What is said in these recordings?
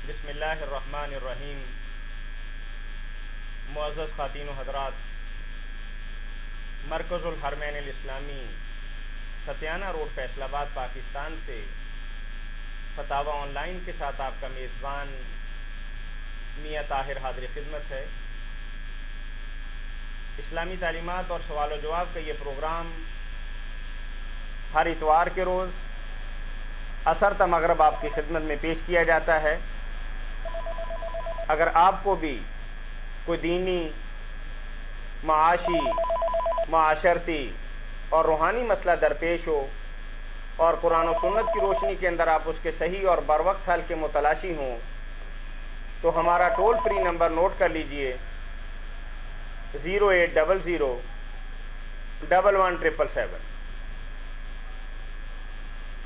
بسم اللہ الرحمن الرحیم۔ معزز خواتین و حضرات، مرکز الحرمین الاسلامی ستیانہ روڈ فیصل آباد پاکستان سے فتاوی آن لائن کے ساتھ آپ کا میزبان میاں طاہر حاضر خدمت ہے۔ اسلامی تعلیمات اور سوال و جواب کا یہ پروگرام ہر اتوار کے روز عصر تا مغرب آپ کی خدمت میں پیش کیا جاتا ہے۔ اگر آپ کو بھی کوئی دینی، معاشی، معاشرتی اور روحانی مسئلہ درپیش ہو اور قرآن و سنت کی روشنی کے اندر آپ اس کے صحیح اور بروقت حل کے متلاشی ہوں تو ہمارا ٹول فری نمبر نوٹ کر لیجئے 0800 11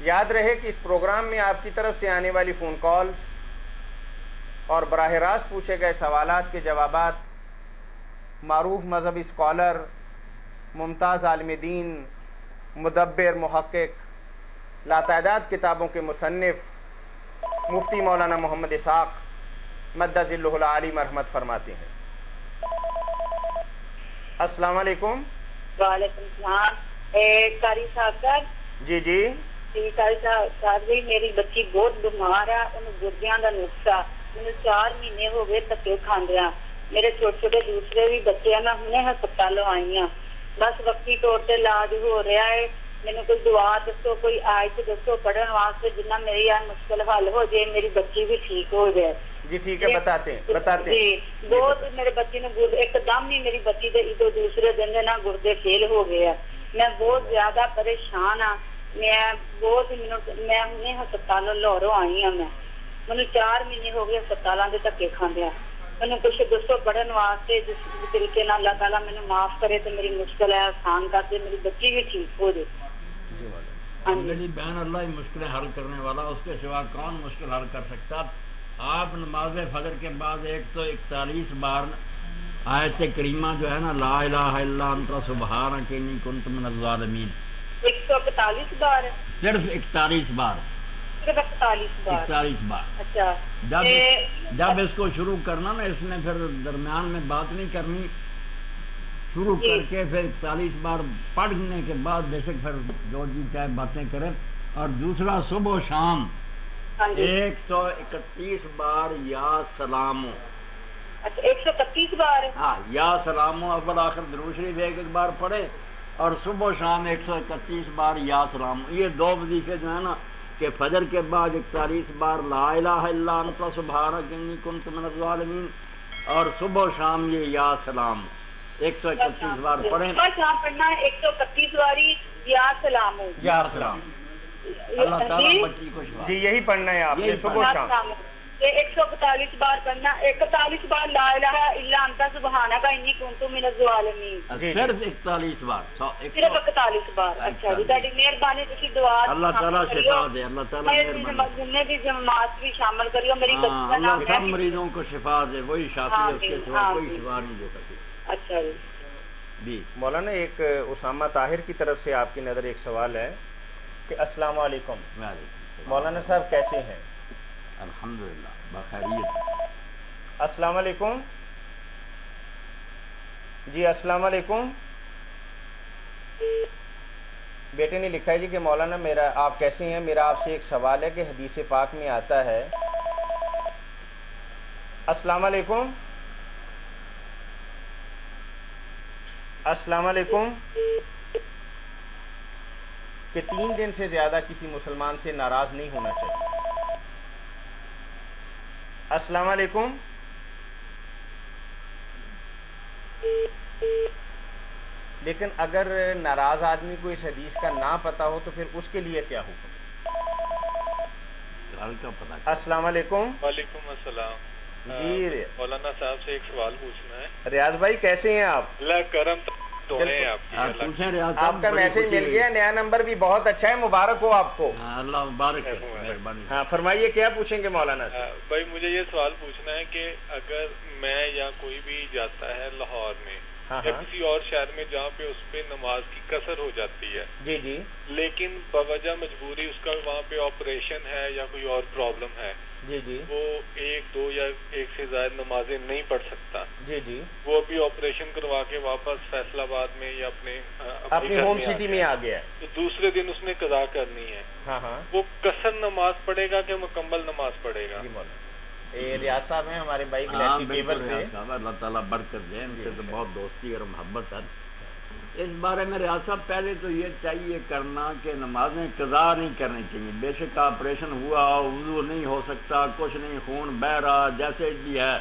یاد رہے کہ اس پروگرام میں آپ کی طرف سے آنے والی فون کالز اور براہ راست پوچھے گئے سوالات کے جوابات معروف مذہبی اسکالر، ممتاز عالم دین، مدبر، محقق، لاتعداد کتابوں کے مصنف مفتی مولانا محمد اسحاق مد ظلہ العالی مرحمت فرماتے ہیں۔ السلام علیکم۔ وعلیکم السلام۔ قاری صاحب جی جی قاری صاحب جی، میری بچی بہت بیمار ہے، انہوں گردیاں کا نقصہ، مجھے 4 مہینے ہو گئے تکے کھاندیا۔ میرے چھوٹے چھوٹے دوسرے بھی بچے ہیں، میں ہنے ہسپتالوں آئی ہوں، بس وقتی طور پہ علاج ہو رہا ہے۔ مینوں کوئی دعا دسو، کوئی آیت دسو پڑھن واسطے جنہ میری مشکل حل ہو جائے، میری بچی بھی ٹھیک ہو جائے۔ جی ٹھیک ہے، بتاتے ہیں جی بہت میرے بچی نے ایک دم ہی میری بچی دے دوسرے دن دے نا گردے فیل ہو گئے ہیں۔ میں بہت زیادہ پریشان ہاں، میں ہنے ہسپتالوں لاہوروں آئی ہوں، مجھے 4 مہینے ہو گئے ہسپتالوں کے دھکے کھاندیا۔ مجھے کچھ دسو پڑھن واسطے جس طریقے نال اللہ تعالیٰ مجھے معاف کرے تو میری مشکل ہے آسان کر دے، میری بچی بھی ٹھیک ہو جائے۔ میری بہن اللہ ہی مشکلیں حل کرنے والا، اس کے سوا کون مشکل حل کر سکتا۔ آپ نماز فجر کے بعد 141 بار آیت کریمہ جو ہے نا، لا الہ الا انت سبحانک انی کنت من الظالمین، 141 بار، صرف 41 بار، صرف 41 بار۔ اچھا، جب اس کو شروع کرنا نا، اس نے پھر درمیان میں بات نہیں کرنی، شروع کر کے پھر 41 بار پڑھنے کے بعد بے شک پھر جو جی چاہے باتیں کرے۔ اور دوسرا صبح و شام 131 بار یا سلامو، اچھا 131 بار، ہاں یا سلامو، اول آخر درود شریف ایک بار پڑھے، اور صبح و شام 131 بار یا سلامو۔ یہ 2 وظیفے جو ہیں نا، کہ فجر کے بعد 41 بار لا الہ الا انت سبحانک انی کنت من الظالمین، اور صبح و شام یہ یا سلام 131 بار پڑھیں۔ شام پڑھنا ہے 131 باری یا سلام، یا سلام۔ اللہ تعالیٰ بچی کو شفا۔ جی یہی پڑھنا ہے آپ نے صبح و شام۔ 141 بار پڑھنا، 41 بار لا الہ الا انت سبحانک انی کنت من الظالمین، صرف 41 بار، صرف 41 بار۔ اچھا جی، تہاڈی مہربانی، تسی دعا اللہ تعالیٰ شفا دے، اللہ تعالیٰ مہربانی، جنہیں بھی جماعت بھی شامل کریو، میری بچی کا نام سب مریضوں کو شفا دے، وہی شافی ہے، اس کے سوا کوئی شفا نہیں دے سکتی۔ اچھا جی مولانا، ایک اسامہ طاہر کی طرف سے آپ کی نظر ایک سوال ہے کہ السلام علیکم مولانا صاحب، کیسے ہیں؟ الحمدللہ بخیریت۔ السلام علیکم جی، السلام علیکم۔ بیٹے نے لکھا ہے جی کہ مولانا آپ کیسے ہیں، میرا آپ سے ایک سوال ہے کہ حدیث پاک میں آتا ہے، السلام علیکم، السلام علیکم، کہ 3 دن سے زیادہ کسی مسلمان سے ناراض نہیں ہونا چاہیے۔ السلام علیکم۔ لیکن اگر ناراض آدمی کو اس حدیث کا نہ پتہ ہو تو پھر اس کے لیے کیا حکم؟ السلام علیکم۔ وعلیکم السلام۔ جی مولانا صاحب سے ایک سوال پوچھنا ہے۔ ریاض بھائی کیسے ہیں آپ؟ اللہ کرم تو ہے آپ کا میسج مل گیا، نیا نمبر بھی بہت اچھا ہے، مبارک ہو آپ کو۔ اللہ مبارک ہے، ہاں فرمائیے، کیا پوچھیں گے مولانا سے؟ بھائی مجھے یہ سوال پوچھنا ہے کہ اگر میں یا کوئی بھی جاتا ہے لاہور میں یا کسی اور شہر میں جہاں پہ اس پہ نماز کی کثر ہو جاتی ہے، جی جی، لیکن بوجہ مجبوری اس کا وہاں پہ آپریشن ہے یا کوئی اور پرابلم ہے، جی جی وہ ایک دو یا ایک سے زائد نمازیں نہیں پڑھ سکتا. جی جی وہ ابھی آپریشن کروا کے واپس فیصل آباد میں یا اپنی ہوم سٹی میں آ گیا ہے, تو دوسرے دن اس نے قضا کرنی ہے. ہاں ہاں وہ قصر نماز پڑھے گا کہ مکمل نماز پڑھے گا؟ جی مولانا, یہ ریاض صاحب ہیں ہمارے بھائی ہاں گلیسی بالکل کیبل سے. ریاض صاحب اللہ تعالیٰ برکت دے, ان سے تو بہت دوستی اور محبت ہے. اس بارے میں ریاض صاحب پہلے تو یہ چاہیے کرنا کہ نمازیں قضا نہیں کرنی چاہیے. بے شک آپریشن ہوا, وضو نہیں ہو سکتا, کچھ نہیں, خون بہہ رہا, جیسے بھی ہے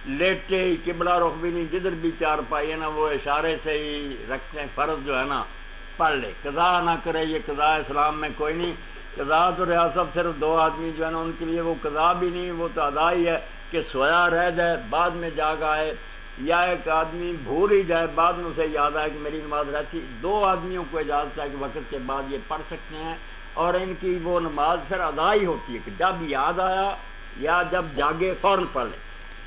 لیٹے ہی, قبلہ رخ بھی نہیں, جدھر بھی چار پائی ہے نا وہ اشارے سے ہی رکھتے ہیں, فرض جو ہے نا پڑھ لے, قضا نہ کرے. یہ قضا اسلام میں کوئی نہیں. قضا تو ریاض صاحب صرف دو آدمی جو ہے نا ان کے لیے وہ قضا بھی نہیں, وہ تو ادا ہی ہے کہ سویا رہ جائے بعد میں جاگ آئے, یا ایک آدمی بھول ہی جائے بعد میں اسے یاد آئے کہ میری نماز رہتی. دو آدمیوں کو اجازت ہے کہ وقت کے بعد یہ پڑھ سکتے ہیں, اور ان کی وہ نماز پھر ادا ہی ہوتی ہے کہ جب یاد آیا یا جب جاگے فوراً پڑھ لے.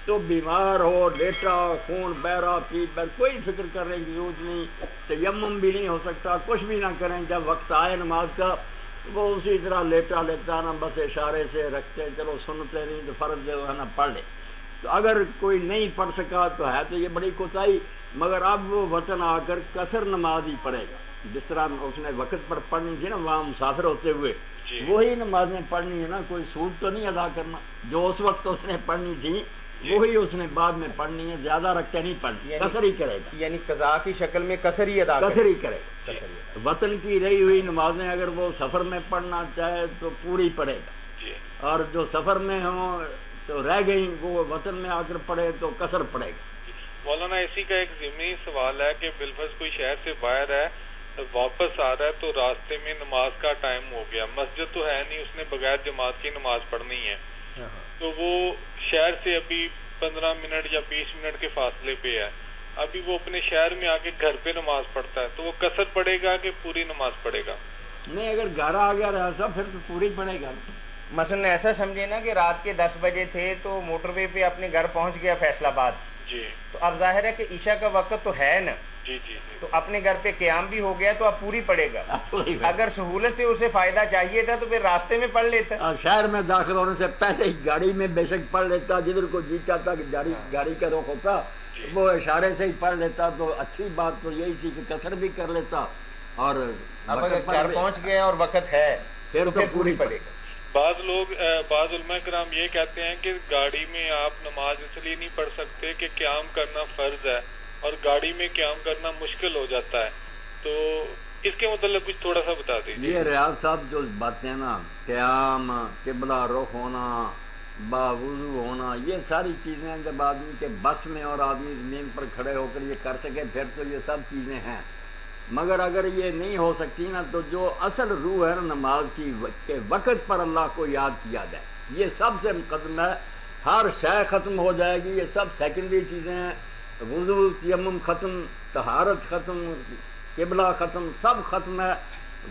تو بیمار ہو, لیٹا, خون بہہ رہا, پیٹ بہہ, کوئی فکر کرنے کی ضرورت نہیں, تیمم بھی نہیں ہو سکتا, کچھ بھی نہ کریں. جب وقت آئے نماز کا وہ اسی طرح لیٹا لیتا نا, بس اشارے سے رکھتے, چلو سنتے نہیں تو فرض جو ہے نا پڑھ لے. تو اگر کوئی نہیں پڑھ سکا تو ہے تو یہ بڑی کوتاہی, مگر اب وہ وطن آ کر قصر نماز ہی پڑھے گا. جس طرح اس نے وقت پر پڑھنی تھی نا وہاں مسافر ہوتے ہوئے, وہی نمازیں پڑھنی ہے نا, کوئی سود تو نہیں ادا کرنا. جو اس وقت اس نے پڑھنی تھی وہی اس نے بعد میں پڑھنی ہے, زیادہ رکھ کے نہیں پڑھنی, قصر ہی کرے گا. یعنی قضا کی شکل میں قصر ہی ادا قصر ہی کرے گا. وطن کی رہی ہوئی نمازیں اگر وہ سفر میں پڑھنا چاہے تو پوری پڑھے گا, اور جو سفر میں ہوں تو رہ گئی وہ وطن میں آ کر پڑھے تو قصر پڑے گا. مولانا اسی کا ایک ضمنی سوال ہے کہ بالفرض کوئی شہر سے باہر ہے, واپس آ رہا ہے, تو راستے میں نماز کا ٹائم ہو گیا, مسجد تو ہے نہیں, اس نے بغیر جماعت کی نماز پڑھنی ہے, تو وہ شہر سے ابھی 15 منٹ یا 20 منٹ کے فاصلے پہ ہے, ابھی وہ اپنے شہر میں آ کے گھر پہ نماز پڑھتا ہے, تو وہ قصر پڑھے گا کہ پوری نماز پڑھے گا؟ نہیں, اگر گھر آ گیا رہا صاحب پھر تو پوری پڑھے گا. مثلا ایسا سمجھے نا کہ رات کے 10 بجے تھے تو موٹر وے پہ اپنے گھر پہنچ گیا فیصل آباد, جی, تو اب ظاہر ہے کہ عشاء کا وقت تو ہے نا, جی جی جی, تو اپنے گھر پہ قیام بھی ہو گیا تو اب پوری پڑے گا. اگر سہولت سے اسے فائدہ چاہیے تھا تو پھر راستے میں پڑھ لیتا. شہر میں داخل ہونے سے پہلے ہی گاڑی میں بے شک پڑھ لیتا, جدھر کو جی چاہتا کہ گاڑی کا رخ ہوتا وہ اشارے سے ہی پڑھ لیتا. تو اچھی بات تو یہی تھی کہ قصر بھی کر لیتا, اور اب اگر گھر پہنچ گیا اور وقت ہے پھر تو پوری پڑے گا. بعض علماء کرام یہ کہتے ہیں کہ گاڑی میں آپ نماز اس لیے نہیں پڑھ سکتے کہ قیام کرنا فرض ہے اور گاڑی میں قیام کرنا مشکل ہو جاتا ہے, تو اس کے متعلق کچھ تھوڑا سا بتا دیجیے. یہ ریاض صاحب جو باتیں نا, قیام, قبلہ رخ ہونا, باوضو ہونا, یہ ساری چیزیں جب آدمی کے بس میں اور آدمی زمین پر کھڑے ہو کر یہ کر سکے پھر تو یہ سب چیزیں ہیں. مگر اگر یہ نہیں ہو سکتی نا تو جو اصل روح ہے نا نماز کی, کہ وقت پر اللہ کو یاد کیا جائے, یہ سب سے مقدم ہے. ہر شے ختم ہو جائے گی, یہ سب سیکنڈری چیزیں ہیں. وضو, تیمم ختم, طہارت ختم, قبلہ ختم, سب ختم ہے.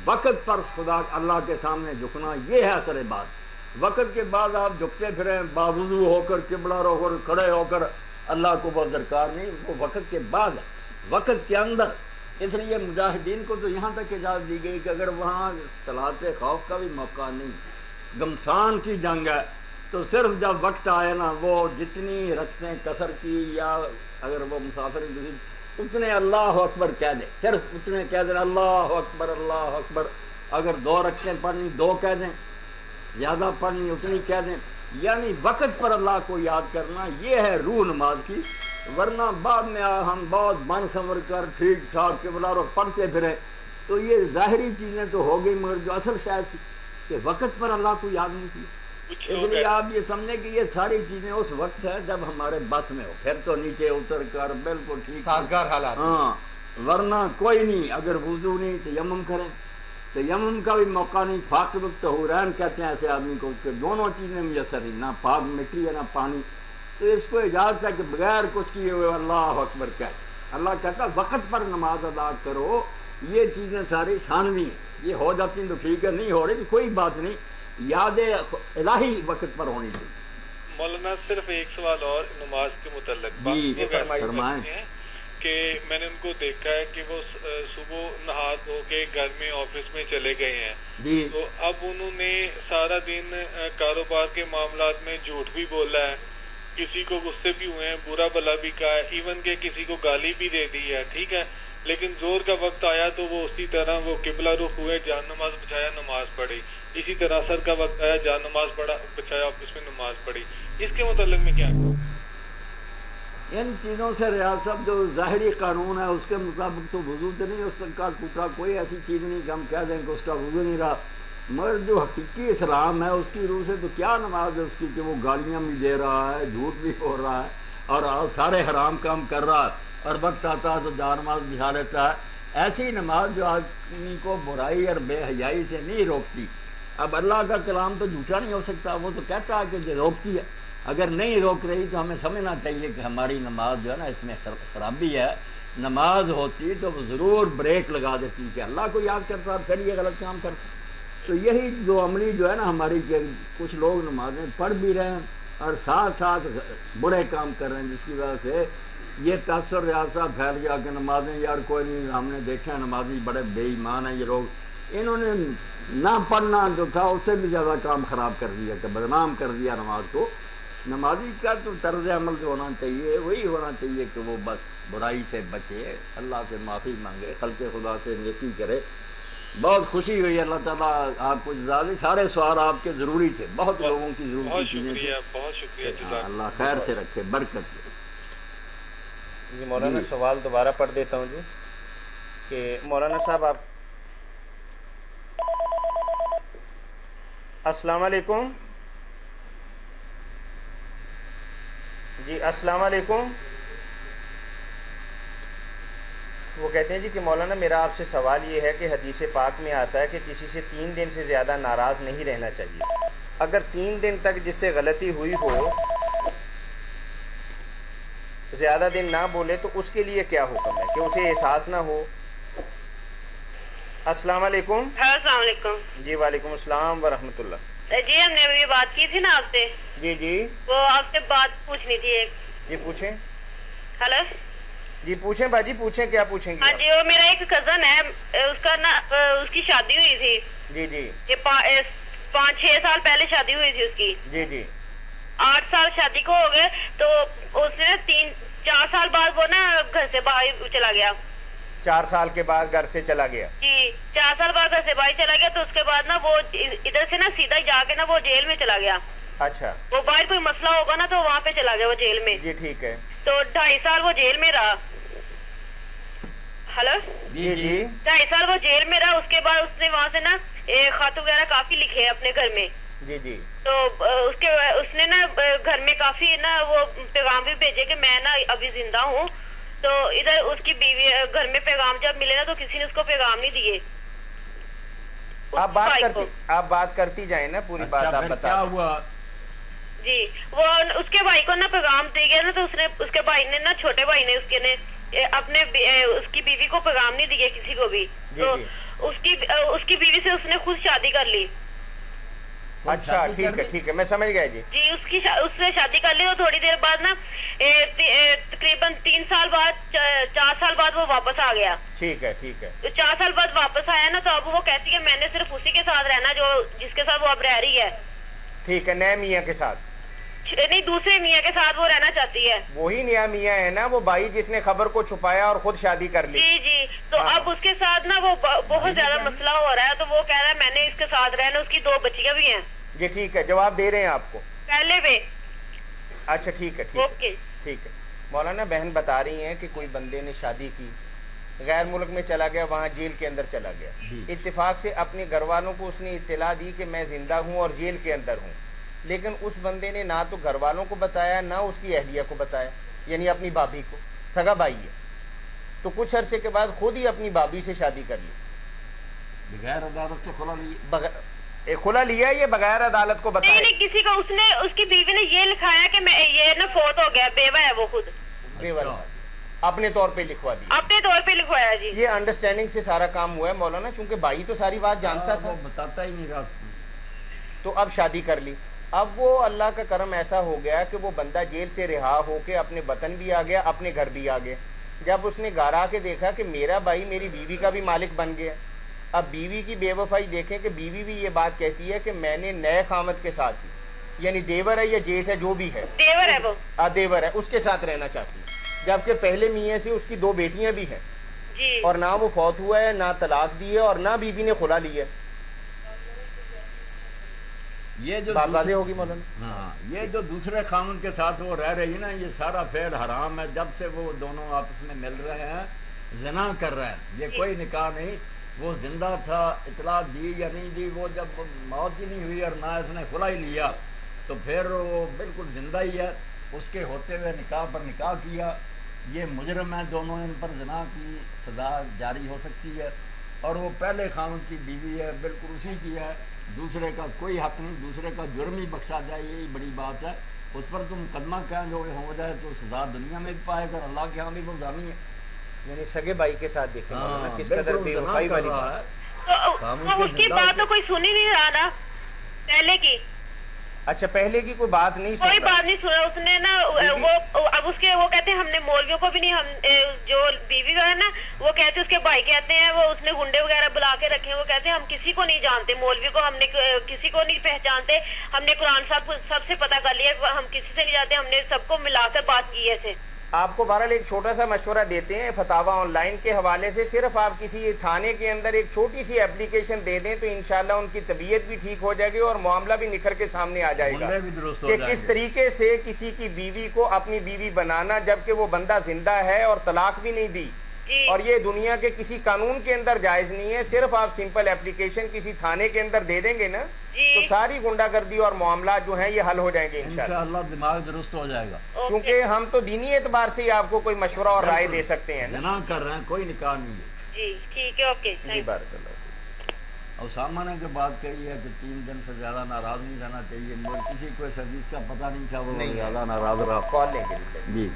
وقت پر خدا اللہ کے سامنے جھکنا یہ ہے اصل بات. وقت کے بعد آپ جھکتے پھریں باوضو ہو کر, قبلہ رو کر, کھڑے ہو کر, اللہ کو بہت درکار نہیں, وہ وقت کے بعد ہے, وقت کے اندر. اس لیے مجاہدین کو تو یہاں تک اجازت دی گئی کہ اگر وہاں صلاۃ خوف کا بھی موقع نہیں, گمسان کی جنگ ہے, تو صرف جب وقت آئے نا وہ جتنی رکھتے ہیں قصر کی, یا اگر وہ مسافر اتنے اللہ اکبر کہہ دیں, صرف اتنے کہہ دیں اللہ اکبر اللہ اکبر. اگر 2 رکھتے پڑھنی 2 کہہ دیں, زیادہ پڑھنی اتنی کہہ دیں. یعنی وقت پر اللہ کو یاد کرنا یہ ہے روح نماز کی. ورنہ بعد میں ہم بہت بن سنور کر ٹھیک ٹھاک قبلہ رخ پڑھتے پھریں تو یہ ظاہری چیزیں تو ہو گئی, مگر جو اصل شاید تھی کہ وقت پر اللہ کو یاد نہیں کی. اس لیے آپ یہ سمجھیں کہ یہ ساری چیزیں اس وقت ہے جب ہمارے بس میں ہو, پھر تو نیچے اتر کر بالکل ٹھیک سازگار حالات. ہاں, ورنہ کوئی نہیں. اگر وضو نہیں تیمم کریں, تیمم کا بھی موقع نہیں. فاقد الطہورین کہتے ہیں ایسے آدمی کو کہ دونوں چیزیں میسر نہیں, نہ پاک مٹی ہے نہ پانی, تو اس کو اجازت ہے کہ بغیر کچھ کیے ہوئے اللہ اکبر کہے. اللہ کہتا ہے وقت پر نماز ادا کرو. یہ چیزیں ساری ثانوی ہیں, یہ ہو جاتی ہیں تو ٹھیک ہے, نہیں ہو رہی تو کوئی بات نہیں, یاد الہی وقت پر ہونی چاہیے. مولانا صرف ایک سوال اور نماز کے متعلق جی فرمائیں. کہ میں نے ان کو دیکھا ہے کہ وہ صبح نہا دھو کے گھر میں آفس میں چلے گئے ہیں جی تو اب انہوں نے سارا دن کاروبار کے معاملات میں جھوٹ بھی بولا ہے, کسی کو غصے بھی ہوئے ہیں, برا بلا بھی کہا ہے, ایون کہ کسی کو گالی بھی دے دی ہے, ٹھیک ہے, لیکن زور کا وقت آیا تو وہ اسی طرح وہ قبلہ رخ ہوئے, جان نماز بچھایا, نماز پڑھی. اسی طرح اثر کا وقت آیا, جان نماز بچھایا, آفس میں نماز پڑھی. اس کے متعلق میں کیا ان چیزوں سے ریاض صاحب جو ظاہری قانون ہے اس کے مطابق تو وضو تو نہیں اس کا ٹوٹا, کوئی ایسی چیز نہیں کہ ہم کہہ دیں کہ اس کا وضو نہیں رہا, مگر جو حقیقی اسلام ہے اس کی روح سے تو کیا نماز ہے اس کی کہ وہ گالیاں بھی دے رہا ہے, جھوٹ بھی ہو رہا ہے اور سارے حرام کام کر رہا ہے, اور وقت آتا ہے تو جان نماز بچھا لیتا ہے. ایسی نماز جو آدمی کو برائی اور بے حیائی سے نہیں روکتی. اب اللہ کا کلام تو جھوٹا نہیں ہو سکتا, وہ تو کہتا ہے کہ روکتی ہے. اگر نہیں روک رہی تو ہمیں سمجھنا چاہیے کہ ہماری نماز جو ہے نا اس میں خرابی ہے. نماز ہوتی تو وہ ضرور بریک لگا دیتی کہ اللہ کو یاد کرتا پھر یہ غلط کام کرتا. تو یہی جو عملی جو ہے نا ہماری, کہ کچھ لوگ نمازیں پڑھ بھی رہے ہیں اور ساتھ ساتھ برے کام کر رہے ہیں, جس کی وجہ سے یہ تاثر ریاض صاحب پھیل گیا کہ نمازیں یار کوئی نہیں, ہم نے دیکھا ہے نمازی بڑے بے ایمان ہیں یہ لوگ. انہوں نے نہ پڑھنا جو تھا اس سے بھی زیادہ کام خراب کر دیا کہ بدنام کر دیا نماز کو. نمازی کا تو طرز عمل جو ہونا چاہیے وہی ہونا چاہیے کہ وہ بس برائی سے بچے, اللہ سے معافی مانگے, خلق خدا سے نیکی کرے. بہت خوشی ہوئی, اللہ تعالیٰ آپ کو جزا دے. سارے سوال آپ کے ضروری تھے, بہت لوگوں کی ضروری چیزیں تھیں. بہت شکریہ, اللہ خیر سے رکھے, برکت دے. جی مولانا سوال دوبارہ پڑھ دیتا ہوں جی, کہ مولانا صاحب آپ السلام علیکم. جی السلام علیکم. وہ کہتے ہیں جی کہ مولانا میرا آپ سے سوال یہ ہے کہ حدیث پاک میں آتا ہے کہ کسی سے 3 دن سے زیادہ ناراض نہیں رہنا چاہیے. اگر 3 دن تک جس سے غلطی ہوئی ہو زیادہ دن نہ بولے تو اس کے لیے کیا حکم ہے کہ اسے احساس نہ ہو؟ السلام علیکم. السلام علیکم. جی وعلیکم السلام ورحمۃ اللہ. جی ہم نے ابھی بات کی تھی نا آپ سے. جی جی وہ آپ سے بات پوچھنی تھی ایک. جی پوچھیں. ہلو جی پوچھیں باجی, پوچھیں کیا پوچھیں گے؟ ہاں جی, وہ میرا ایک کزن ہے, اس کا نا اس کی شادی ہوئی تھی. جی جی. یہ 5-6 سال پہلے شادی ہوئی تھی اس کی. جی جی. 8 سال شادی کو ہو گئے تو اس نے 3-4 سال بعد وہ نا گھر سے باہر چلا گیا. 4 سال کے بعد گھر سے چلا گیا؟ جی 4 سال بعد گھر سے باہر چلا گیا. تو اس کے بعد نا وہ ادھر سے نا سیدھا جا کے نا وہ جیل میں چلا گیا. اچھا. وہ باہر کوئی مسئلہ ہوگا نا تو وہاں پہ چلا گیا وہ جیل میں. جی ٹھیک ہے. تو 2.5 سال وہ جیل میں رہا. ہلو جی جی. 2.5 سال وہ جیل میں رہا. اس کے بعد اس نے وہاں سے نا خط وغیرہ کافی لکھے ہیں اپنے گھر میں. جی جی. تو اس نے نا گھر میں کافی نا وہ پیغام بھی بھیجے کہ میں نا ابھی زندہ ہوں. تو ادھر اس کی بیوی گھر میں پیغام جب ملے نا تو کسی نے اس کو پیغام نہیں دیے. آپ بات کرتی جائیں نا, پوری بات آپ بتا. کیا ہوا؟ جی وہ اس کے بھائی کو نا پیغام دے گیا نا, تو اس کے بھائی نے نا چھوٹے بھائی نے اس کے نے اپنے اس کی بیوی کو پیغام نہیں دیے کسی کو بھی. تو اس کی بیوی سے اس نے خود شادی کر لی. اچھا ٹھیک ہے ٹھیک ہے, میں سمجھ گیا. جی جی اس سے شادی کر لی. اور تھوڑی دیر بعد نا تقریباً 3 سال بعد 4 سال بعد وہ واپس آ گیا. ٹھیک ہے ٹھیک ہے. تو 4 سال بعد واپس آیا نا, تو اب وہ کہتی ہے میں نے صرف اسی کے ساتھ رہنا جو جس کے ساتھ وہ اب رہ رہی ہے. ٹھیک ہے, نئے میاں کے ساتھ نہیں, دوسرے میاں کے ساتھ وہ رہنا چاہتی ہے. وہی نیا میاں ہے نا, وہ بھائی جس نے خبر کو چھپایا اور خود شادی کر لی. جی جی. تو اب اس کے ساتھ نا وہ بہت زیادہ مسئلہ ہو رہا ہے. تو وہ کہہ رہا ہے میں نے اس کے ساتھ رہنا. اس کی 2 بچیاں بھی ہیں. جی ٹھیک ہے, جواب دے رہے ہیں آپ کو پہلے بھی. اچھا ٹھیک ہے ٹھیک ہے. مولانا بہن بتا رہی ہیں کہ کوئی بندے نے شادی کی, غیر ملک میں چلا گیا, وہاں جیل کے اندر چلا گیا. اتفاق سے اپنے گھر والوں کو اس نے اطلاع دی کہ میں زندہ ہوں اور جیل کے اندر ہوں, لیکن اس بندے نے نہ تو گھر والوں کو بتایا نہ اس کی اہلیہ کو بتایا, یعنی اپنی بھابھی کو. سگا بھائی ہے. تو کچھ عرصے کے بعد خود ہی اپنی بھابھی سے شادی کر لی. بغیر عدالت سے کھلا لیا یہ بغیر عدالت کو بتایا؟ نہیں, کسی کو اس کی بیوی نے یہ لکھایا کہ میں یہ نا فوت ہو گیا, بیوہ ہے وہ خود. بیوہ اپنے طور پہ لکھوا دی. اپنے طور پہ لکھوایا. جی یہ انڈرسٹینڈنگ سے سارا کام ہوا ہے مولانا, چونکہ بھائی تو ساری بات جانتا تھا, بتاتا ہی نہیں رہا. تو اب شادی کر لی. اب وہ اللہ کا کرم ایسا ہو گیا کہ وہ بندہ جیل سے رہا ہو کے اپنے وطن بھی آ گیا, اپنے گھر بھی آ گیا. جب اس نے گھر آ کے دیکھا کہ میرا بھائی میری بیوی کا بھی مالک بن گیا. اب بیوی کی بے وفائی دیکھیں کہ بیوی بھی یہ بات کہتی ہے کہ میں نے نئے خامد کے ساتھ ہی، یعنی دیور ہے یا جیٹھ ہے جو بھی ہے، دیور ہے وہ، دیور ہے، اس کے ساتھ رہنا چاہتی ہے. جبکہ پہلے میاں سے اس کی 2 بیٹیاں بھی ہیں جی، اور نہ وہ فوت ہوا ہے، نہ طلاق دی ہے، اور نہ بیوی نے خلا لی ہے. یہ جو بات واضح ہوگی مولانا. ہاں، یہ جو دوسرے قانون کے ساتھ وہ رہ رہی ہے نا، یہ سارا فعل حرام ہے. جب سے وہ دونوں آپس میں مل رہے ہیں زنا کر رہے ہیں، یہ کوئی نکاح نہیں. وہ زندہ تھا، اطلاع دی یا نہیں دی، وہ جب موت ہی نہیں ہوئی اور نہ اس نے خلا ہی لیا تو پھر وہ بالکل زندہ ہی ہے. اس کے ہوتے ہوئے نکاح پر نکاح کیا، یہ مجرم ہیں دونوں، ان پر زنا کی سزا جاری ہو سکتی ہے. اور وہ پہلے خامد کی بیوی ہے، بالکل اسی کی ہے، دوسرے کا کوئی حق نہیں، دوسرے کا جرم ہی بخشا جائے، یہی بڑی بات ہے. اس پر تم مقدمہ کہیں جو ہو جائے تو سزا دنیا میں بھی پائے گا، اللہ کے ہاں بھی وہ ضامن ہے. یعنی سگے بھائی کے ساتھ دیکھیں مولانا کس قدر بے وفائی والی بات. تو اس کی بات تو کوئی سن ہی نہیں رہا نا پہلے کی. اچھا پہلے کی کوئی بات نہیں کوئی سن بات نہیں سنا اس نے نا. وہ اب اس کے وہ کہتے ہیں ہم نے مولویوں کو بھی نہیں، ہم جو بیوی کا ہے نا وہ کہتے اس کے بھائی کہتے ہیں وہ اس نے گنڈے وغیرہ بلا کے رکھے ہیں. وہ کہتے ہیں ہم کسی کو نہیں جانتے، مولوی کو ہم نے کسی کو نہیں پہچانتے، ہم نے قرآن صاحب سب سے پتہ کر لیا، ہم کسی سے نہیں جانتے، ہم نے سب کو ملا کر بات کی ہے. آپ کو بہرحال ایک چھوٹا سا مشورہ دیتے ہیں فتاوا آن لائن کے حوالے سے. صرف آپ کسی تھانے کے اندر ایک چھوٹی سی اپلیکیشن دے دیں تو انشاءاللہ ان کی طبیعت بھی ٹھیک ہو جائے گی اور معاملہ بھی نکھر کے سامنے آ جائے گا کہ کس طریقے سے کسی کی بیوی کو اپنی بیوی بنانا جبکہ وہ بندہ زندہ ہے اور طلاق بھی نہیں دی. اور یہ دنیا کے کسی قانون کے اندر جائز نہیں ہے. صرف آپ سمپل اپلیکیشن کسی تھانے کے اندر دے دیں گے نا تو ساری گنڈا گردی اور معاملات جو ہیں یہ حل ہو جائیں گے انشاءاللہ. دماغ درست ہو جائے گا. کیونکہ ہم تو دینی اعتبار سے ہی آپ کو کوئی مشورہ اور رائے دے سکتے ہیں. زنا کر رہے ہیں، کوئی نکاح نہیں ہے. جی ٹھیک ہے، اوکے. جی بارک اللہ. اسامہ نے جو بات کہی ہے کہ 3 دن سے زیادہ ناراض نہیں رہنا چاہیے، مجھے کسی کو اس حدیث کا پتہ نہیں تھا، وہ زیادہ ناراض رہا. کال لیں گے جی.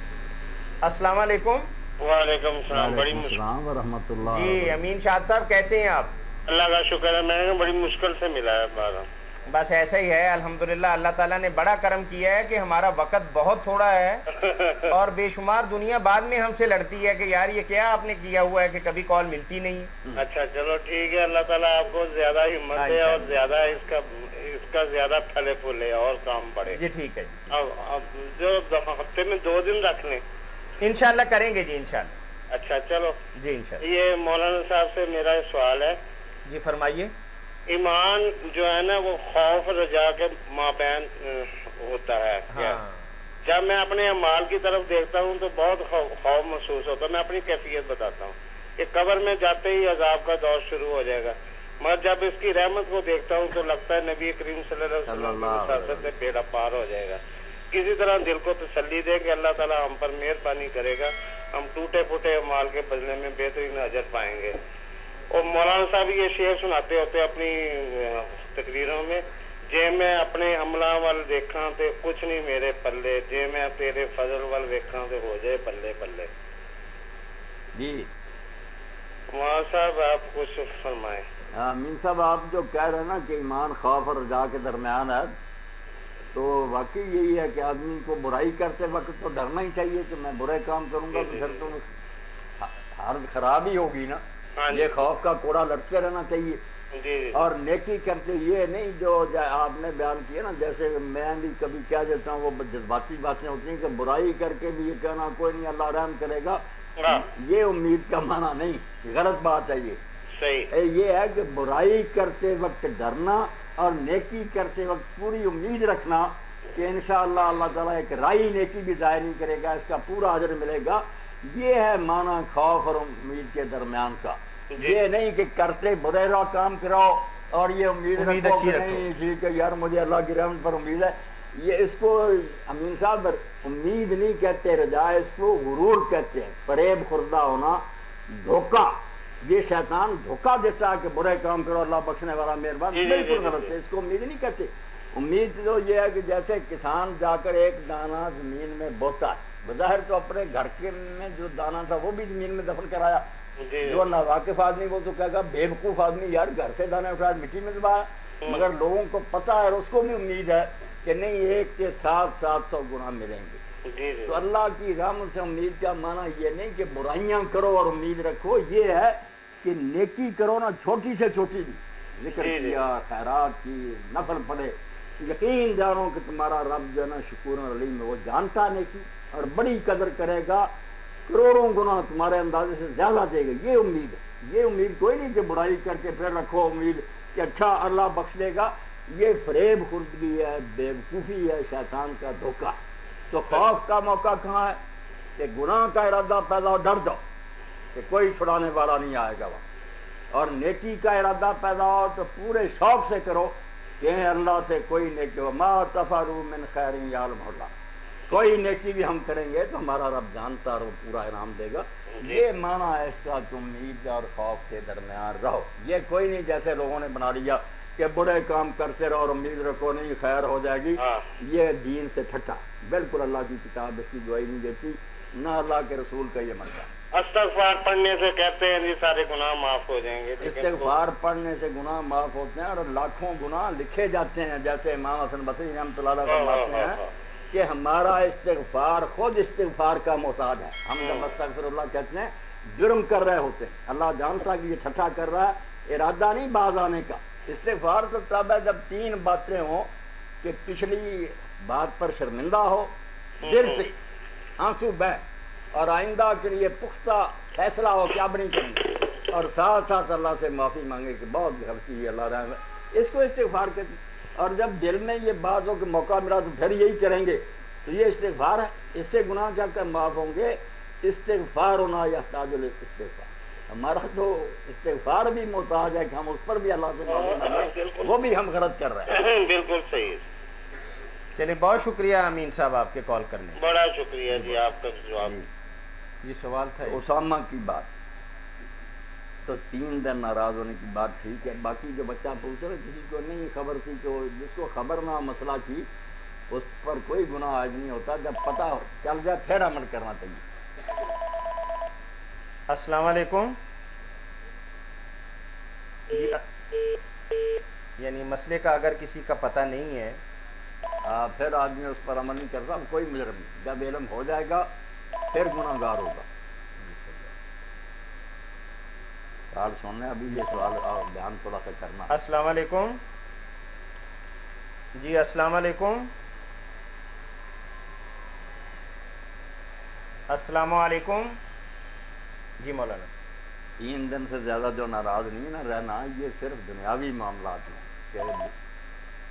السلام علیکم. وعلیکم السلام. بڑی السلام ورحمۃ اللہ. جی امین شاد صاحب کیسے ہیں آپ؟ اللہ کا شکر ہے، میں نے بڑی مشکل سے ملا ہے بارہ. بس ایسا ہی ہے الحمدللہ. اللہ تعالیٰ نے بڑا کرم کیا ہے کہ ہمارا وقت بہت تھوڑا ہے اور بے شمار دنیا بعد میں ہم سے لڑتی ہے کہ یار یہ کیا آپ نے کیا ہوا ہے کہ کبھی کال ملتی نہیں. اچھا چلو ٹھیک ہے، اللہ تعالیٰ آپ کو زیادہ ہمت دے اور زیادہ اس کا زیادہ پھلے پھولے اور کام پڑے. جی ٹھیک ہے. اب جو ہفتے میں 2 دن رکھنے انشاءاللہ کریں گے. جی انشاءاللہ. اچھا چلو. جی انشاءاللہ. یہ مولانا صاحب سے میرا سوال ہے. جی فرمائیے. ایمان جو ہے نا وہ خوف رجا کے مابین ہوتا ہے. جب میں اپنے اعمال کی طرف دیکھتا ہوں تو بہت خوف محسوس ہوتا ہے. میں اپنی کیفیت بتاتا ہوں کہ قبر میں جاتے ہی عذاب کا دور شروع ہو جائے گا، مگر جب اس کی رحمت کو دیکھتا ہوں تو لگتا ہے نبی کریم صلی اللہ علیہ وسلم کی وساطت سے بیڑا پار ہو جائے گا. کسی طرح دل کو تسلی دے کہ اللہ تعالیٰ ہم پر مہربانی کرے گا، ہم ٹوٹے پھوٹے اعمال کے بدلے میں بہترین اجر پائیں گے. اور مولانا صاحب یہ شعر سناتے ہوتے اپنی تقریروں میں، جے میں اپنے عملہ وال دیکھاں تے کچھ نہیں میرے پلے، جے میں تیرے فضل وال دیکھاں تے ہو جائے پلے پلے. جی مولانا صاحب آپ کچھ فرمائیں. امین صاحب آپ جو کہہ رہے ہیں نا کہ ایمان خوف اور رجا کے درمیان ہے، تو واقعی یہی ہے کہ آدمی کو برائی کرتے وقت تو ڈرنا ہی چاہیے کہ میں برے کام کروں گا تو پھر تو حالت خراب ہی ہوگی نا. یہ خوف کا کوڑا لٹکے رہنا چاہیے. اور نیکی کرتے یہ نہیں جو آپ نے بیان کیا نا، جیسے میں بھی کبھی کہہ دیتا ہوں، وہ جذباتی باتیں ہوتی ہیں کہ برائی کر کے بھی یہ کہنا کوئی نہیں اللہ رحم کرے گا، یہ امید کا معنی نہیں، غلط بات ہے. یہ ہے کہ برائی کرتے وقت ڈرنا اور نیکی کرتے وقت پوری امید رکھنا کہ انشاءاللہ اللہ تعالیٰ ایک رائی نیکی بھی ضائع نہیں کرے گا، اس کا پورا اجر ملے گا. یہ ہے معنی خوف اور امید کے درمیان کا. یہ نہیں کہ کرتے برے راہ کام کراؤ اور یہ امید رکھو کہ نہیں ٹھیک ہے یار مجھے اللہ کی رحمت پر امید ہے. یہ اس کو امین صاحب امید نہیں کہتے، رجا اس کو غرور کہتے ہیں، فریب خوردہ ہونا، دھوکہ. یہ شیطان دھوکہ دیتا ہے کہ برے کام کرو اللہ بخشنے والا مہربان. بالکل غلط ہے، اس کو امید نہیں کہتے. امید تو یہ ہے کہ جیسے کسان جا کر ایک دانہ زمین میں بوتا ہے، بظاہر تو اپنے گھر کے میں جو دانہ تھا وہ بھی زمین میں دفن کرایا. جو ناواقف آدمی وہ تو کہے گا بیوقوف آدمی یار گھر سے دانے اٹھایا مٹی میں دبایا. مگر لوگوں کو پتہ ہے اور اس کو بھی امید ہے کہ نہیں ایک کے 700 گنا ملیں گے. جی جی تو اللہ کی رحمت سے امید کا معنی یہ نہیں کہ برائیاں کرو اور امید رکھو، یہ ہے کہ نیکی کرو نا، چھوٹی سے چھوٹی بھی، ذکر جی جی۔ کیا، خیرات کی، نفل پڑھے، یقین جانو کہ تمہارا رب جو ہے نا شکور علیم میں وہ جانتا نیکی اور بڑی قدر کرے گا، کروڑوں گنا تمہارے اندازے سے زیادہ دے گا۔ یہ امید ہے، یہ امید کوئی نہیں کہ برائی کر کے پھر رکھو امید کہ اچھا اللہ بخش دے گا، یہ فریب خوردگی ہے، بے وقوفی ہے، شیطان کا دھوکہ۔ تو خوف کا موقع کہاں ہے کہ گناہ کا ارادہ پیدا ہو، ڈر جاؤ کہ کوئی چھڑانے والا نہیں آئے گا وہاں، اور نیکی کا ارادہ پیدا ہو تو پورے شوق سے کرو کہ اللہ سے کوئی نیکی ہو، ما تفعلوا من خیر یعلمہ اللہ، کوئی نیکی بھی ہم کریں گے تو ہمارا رب جانتا اور وہ پورا انعام دے گا۔ یہ معنی ہے اس کا کہ امید اور خوف کے درمیان رہو۔ یہ کوئی نہیں جیسے لوگوں نے بنا لیا کہ برے کام کرتے رہو اور امید رکھو نہیں خیر ہو جائے گی، یہ دین سے ٹھٹا، بالکل اللہ کی کتاب اس کی گواہی نہیں دیتی، نہ اللہ کے رسول کا یہ منشا۔ استغفار پڑھنے سے کہتے ہیں جی سارے گناہ معاف ہو جائیں گے، استغفار پڑھنے سے گناہ معاف ہوتے ہیں اور لاکھوں گناہ لکھے جاتے ہیں، جیسے امام حسن بصری رحمۃ اللہ علیہ فرماتے ہیں کہ ہمارا استغفار خود استغفار کا محتاج ہے۔ ہم جب استغفر اللہ کہتے ہیں جرم کر رہے ہوتے ہیں، اللہ جانتا کہ یہ ٹھٹھا کر رہا ہے، ارادہ نہیں باز آنے کا۔ استغفار تو تب ہے جب تین باتیں ہوں کہ پچھلی بات پر شرمندہ ہو، دل سے آنسو بہہ، اور آئندہ کے لیے پختہ فیصلہ ہو کہ اب نہیں کریں گے، اور ساتھ ساتھ اللہ سے معافی مانگے کہ بہت غلطی ہے اللہ رحم ہے، اس کو استغفار کہتے ہیں۔ اور جب دل میں یہ بات ہو کہ موقع ملا تو پھر یہی کریں گے تو یہ استغفار ہے، اس سے گناہ کیا کر معاف ہوں گے۔ استغفار ہونا یحتاج الاستغفار، ہمارا تو استغفار بھی محتاج ہے کہ ہم اس پر بھی اللہ سے معافی مانگیں، وہ بھی ہم غلط کر رہے ہیں۔ بالکل صحیح۔ چلیے بہت شکریہ امین صاحب آپ کے کال کرنے، بڑا شکریہ جی آپ کا جواب۔ یہ سوال تھا اسامہ کی بات تو 3 دن ناراض ہونے کی بات ٹھیک ہے، باقی جو بچہ پوچھ رہا کسی کو نہیں خبر تھی تو جس کو خبر نہ مسئلہ تھی اس پر کوئی گناہ عائد نہیں ہوتا، جب پتہ چل جائے پھر عمل کرنا چاہیے۔ السلام علیکم جی، یعنی مسئلے کا اگر کسی کا پتہ نہیں ہے پھر آدمی اس پر عمل نہیں کرتا، کوئی مجرم نہیں، جب علم ہو جائے گا پھر گناہ گار ہوگا۔ سوال سننے ابھی یہ سوال بیان تھوڑا سا کرنا۔ السلام علیکم جی، السلام علیکم، السلام علیکم جی مولانا۔ 3 دن سے زیادہ جو ناراض نہیں نہ رہنا، یہ صرف دنیاوی معاملات ہیں کہ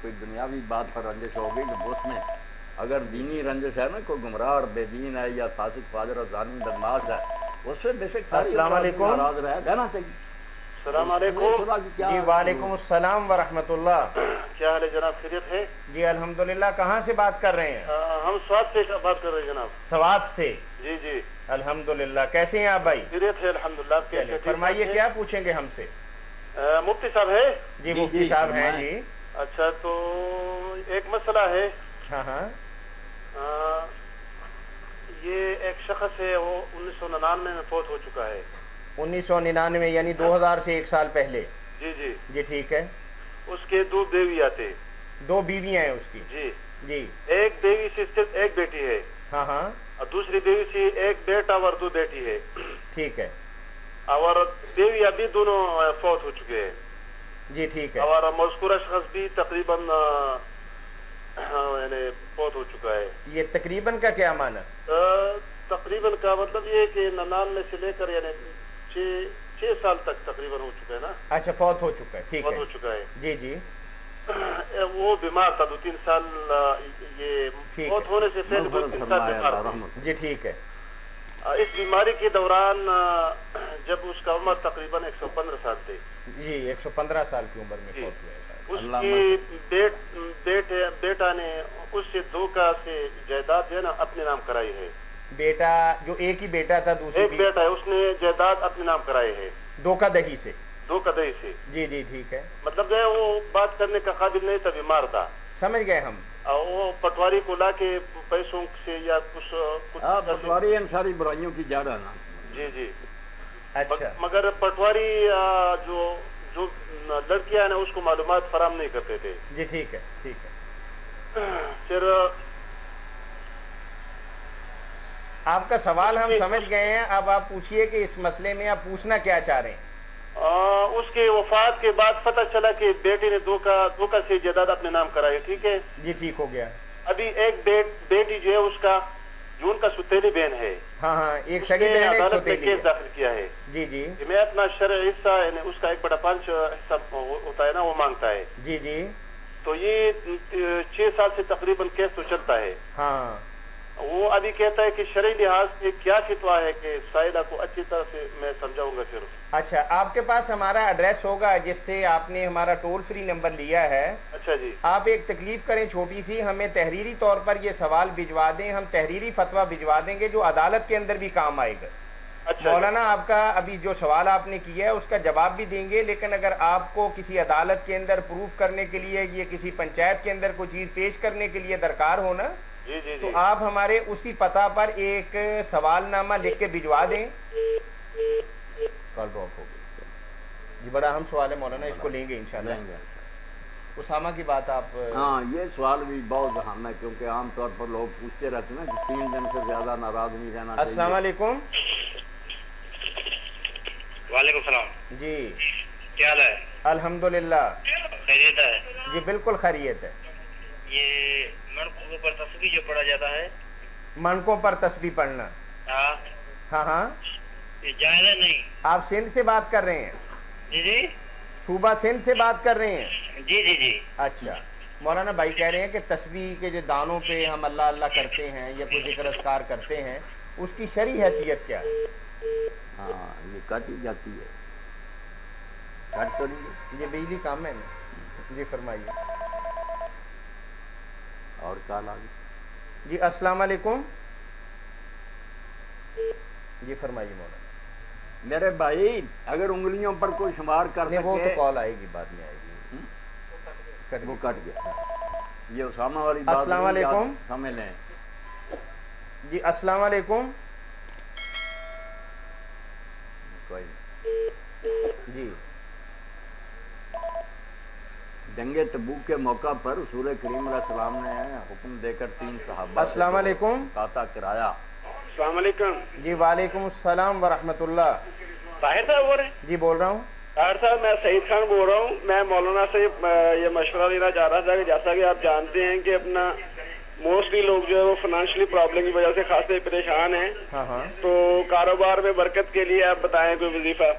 کوئی دنیاوی بات پر رنجش ہو گئی تو اس میں اگر دینی رنجش ہے نا، کوئی گمراہ اور بے دین ہے یا فاسق فاجر اور ظالم بدماش ہے، اس سے بے شک السلام علیکم، ناراض رہنا چاہیے۔ السلام علیکم جی وعلیکم السلام ورحمۃ اللہ، کیا حال ہے جناب، خیریت ہے؟ جی الحمدللہ۔ کہاں سے بات کر رہے ہیں؟ ہم سوات سے بات کر رہے ہیں جناب۔ سوات سے؟ جی جی الحمدللہ۔ کیسے ہیں آپ بھائی؟ خیریت ہے الحمدللہ۔ فرمائیے کیا پوچھیں گے ہم سے؟ مفتی صاحب ہے؟ جی مفتی صاحب ہیں جی۔ اچھا، تو ایک مسئلہ ہے، ہاں ہاں، یہ ایک شخص ہے وہ 1999 میں فوت ہو چکا ہے۔ 1999 یعنی 2000 سے 1 سال پہلے؟ جی جی جی ٹھیک ہے۔ اس کے 2 بیویاں تھے۔ 2 بیویاں ہیں اس کی؟ جی جی۔ ایک بیوی سے صرف ایک بیٹی ہے، ہاں ہاں، اور دوسری بیوی سے ایک بیٹا اور 2 بیٹی ہے، ٹھیک ہے۔ اور بیوی ابھی دونوں فوت ہو چکے ہیں۔ جی ٹھیک ہے۔ اور مذکورہ شخص بھی تقریباً یعنی فوت ہو چکا ہے۔ یہ تقریباً کا کیا معنی؟ تقریباً کا مطلب یہ ہے کہ 99 سے لے کر یعنی 6 سال تک تقریباً ہو چکا ہے نا۔ اچھا، فوت ہو چکا ہے، ٹھیک فوت ہے۔ ہو چکا ہے۔ جی جی وہ بیمار تھا 2-3 سال، یہ فوت ہونے سے پہلے 2-3 سال بیمار تھا۔ جی ٹھیک ہے۔ اس بیماری کے دوران جب اس کا عمر تقریباً 115 سال تھے، جی 115 سال کی عمر میں فوت ہوئے۔ اس کی بیٹا نے اس سے دھوکہ سے جائیداد ہے نا اپنے نام کرائی ہے۔ بیٹا جو ایک ہی بیٹا تھا، دوسری ایک بیٹا ہے، اس نے جائیداد اپنے نام کرائی ہے دھوکہ دہی سے؟ دھوکہ دہی سے، جی جی ٹھیک ہے، مطلب جو ہے وہ بات کرنے کا قابل نہیں تھا، بیمار تھا۔ سمجھ گئے ہم۔ اور وہ پٹواری کو لا کے پیسوں سے یا کچھ پٹواری ان ساری برائیوں کی جڑ ہے نا۔ جی جی، اچھا، مگر پٹواری جو لڑکیاں ہیں اس کو معلومات فراہم نہیں کرتے تھے۔ جی ٹھیک ہے، ٹھیک ہے۔ پھر آپ کا سوال ہم سمجھ گئے ہیں، اب آپ پوچھیے کہ اس مسئلے میں آپ پوچھنا کیا چاہ رہے ہیں؟ اس کی وفات کے بعد پتہ چلا کہ بیٹی نے دو کا سے جائیداد اپنے نام کرائی، ٹھیک ہے جی ٹھیک ہو گیا. ابھی ایک بیٹی جو ہے اس کا جو ان کا سوتیلی بہن ہے، ہاں ہاں، ایک سگی بہن ایک عدالت میں سوتیلی کیس ہے. داخل کیا ہے. جی جی میں اپنا شرعی حصہ یعنی اس کا 1/5 حصہ ہوتا ہے نا وہ مانگتا ہے. جی جی تو یہ 6 سال سے تقریباً کیس تو چلتا ہے. ہاں وہ ابھی کہتا ہے کہ شرعی لحاظ سے کیا فتویٰ ہے کہ سائلہ کو اچھی طرح سے میں سمجھاؤں گا. پھر اچھا، آپ کے پاس ہمارا ایڈریس ہوگا جس سے آپ نے ہمارا ٹول فری نمبر لیا ہے. اچھا جی، آپ ایک تکلیف کریں چھوٹی سی، ہمیں تحریری طور پر یہ سوال بھجوا دیں، ہم تحریری فتویٰ بھجوا دیں گے جو عدالت کے اندر بھی کام آئے گا. اچھا مولانا آپ کا ابھی جو سوال آپ نے کیا ہے اس کا جواب بھی دیں گے، لیکن اگر آپ کو کسی عدالت کے اندر پروف کرنے کے لیے یہ کسی پنچایت کے اندر کوئی چیز پیش کرنے کے لیے درکار ہونا جی جی تو جی آپ ہمارے اسی پتہ پر ایک سوال نامہ لکھ کے بھجوا دیں. کال ڈراپ ہو گئی جی، بڑا اہم سوال ہے مولانا، اس کو لیں گے انشاءاللہ. لیں گے. اسامہ کی بات آپ ہاں یہ سوال بھی بہت اہم ہے کیونکہ عام طور پر لوگ پوچھتے رہتے ہیں کہ 3 دن سے زیادہ ناراض نہیں رہنا چاہیے. السلام علیکم. وعلیکم السلام جی کیا حال ہے؟ الحمدللہ خیریت ہے؟ جی بالکل خیریت ہے. یہ منقوں پر تصویر جو پڑھا جاتا ہے، منکوں پر تسبیح پڑھنا، ہاں ہاں ہاں، یہ جائز ہے نہیں؟ آپ سندھ سے بات کر رہے ہیں؟ جی جی صوبہ سندھ سے بات کر رہے ہیں؟ جی جی جی اچھا، مولانا بھائی کہہ رہے ہیں کہ تسبیح کے جو دانوں پہ ہم اللہ اللہ کرتے ہیں یا کوئی ذکر اذکار کرتے ہیں اس کی شرعی حیثیت کیا ہے؟ ہاں یہ کٹ ہی جاتی ہے، کٹ تو نہیں. یہ بجلی کام ہے نا. جی فرمائیے. اور کال آ گئی. جی السلام علیکم. جی فرمائیے مولانا. میرے بھائی اگر انگلیوں پر کوئی شمار کر نہیں وہ تو سکے کال آئے گی، بعد میں آئے گی. وہ کٹ گیا. یہ اسامہ والی بات السلام علیکم. سمجھ لیں. جی السلام علیکم. کوئی نہیں. جی جنگ تبوک کے موقع پر رسول کریم علیہ السلام نے حکم دے کر 3 صحابہ السلام علیکم. قاطع کرایا. السلام علیکم. جی وعلیکم السلام ورحمۃ اللہ. طاہر صاحب بول رہے ہیں؟ جی بول رہا ہوں. طاہر صاحب میں سعید خان بول رہا ہوں. میں مولانا سے یہ مشورہ لینا چاہ رہا تھا کہ جیسا کہ آپ جانتے ہیں کہ اپنا موسٹلی لوگ جو ہے وہ فائنینشلی پرابلم کی وجہ سے خاصے پریشان ہیں، ہاں ہاں تو کاروبار میں برکت کے لیے آپ بتائیں کوئی وظیفہ.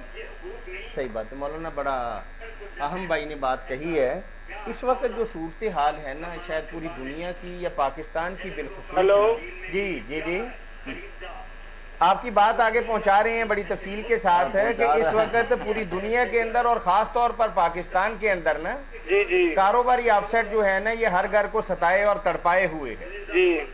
صحیح بات ہے مولانا، بڑا اہم بھائی نے بات کہی ہے. اس وقت جو صورتحال ہے نا شاید پوری دنیا کی یا پاکستان کی بالخصوص. ہلو. جی جی جی آپ کی بات آگے پہنچا رہے ہیں، بڑی تفصیل کے ساتھ ہے کہ اس وقت پوری دنیا کے اندر اور خاص طور پر پاکستان کے اندر نا جی جی کاروباری آفسیٹ جو ہے نا یہ ہر گھر کو ستائے اور تڑپائے ہوئے ہے. جی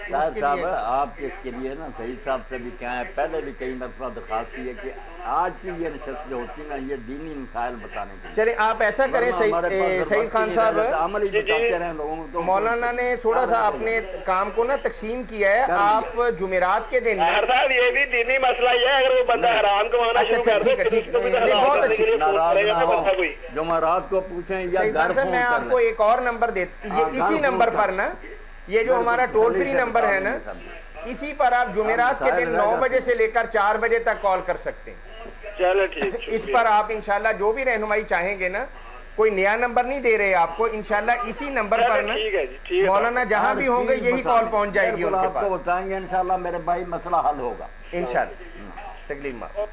صاحب آپ اس کے لیے نا سعید صاحب سے بھی کہیں ہے، پہلے بھی کئی مرتبہ درخواست کی ہے کہ آج کی یہ نشست جو ہوتی نا یہ دینی مسائل بتانے کے لیے. چلے آپ ایسا کریں سعید خان صاحب، عمل ہی بتاتے رہیں لوگوں کو. مولانا نے تھوڑا سا اپنے کام کو نا تقسیم کیا ہے. آپ جمعرات کے دن طاہر صاحب یہ بھی دینی مسئلہ یہ ہے، اگر وہ بندہ حرام کمانا شروع کر دے تو اس کو بھی بہت اچھی جمعرات کو پوچھیں یا سعید خان صاحب میں آپ کو ایک اور نمبر دیتا ہوں، اسی نمبر پر نا یہ جو ہمارا ٹول فری نمبر ہے نا اسی پر آپ جمعرات کے دن 9 بجے سے لے کر 4 بجے تک کال کر سکتے ہیں. چلو ٹھیک. اس پر آپ انشاءاللہ جو بھی رہنمائی چاہیں گے نا، کوئی نیا نمبر نہیں دے رہے آپ کو، انشاءاللہ اسی نمبر پر نا مولانا جہاں بھی ہوں گے یہی کال پہنچ جائے گی ان کے پاس. بتائیں گے انشاءاللہ میرے بھائی مسئلہ حل ہوگا انشاءاللہ. تکلیف معاف.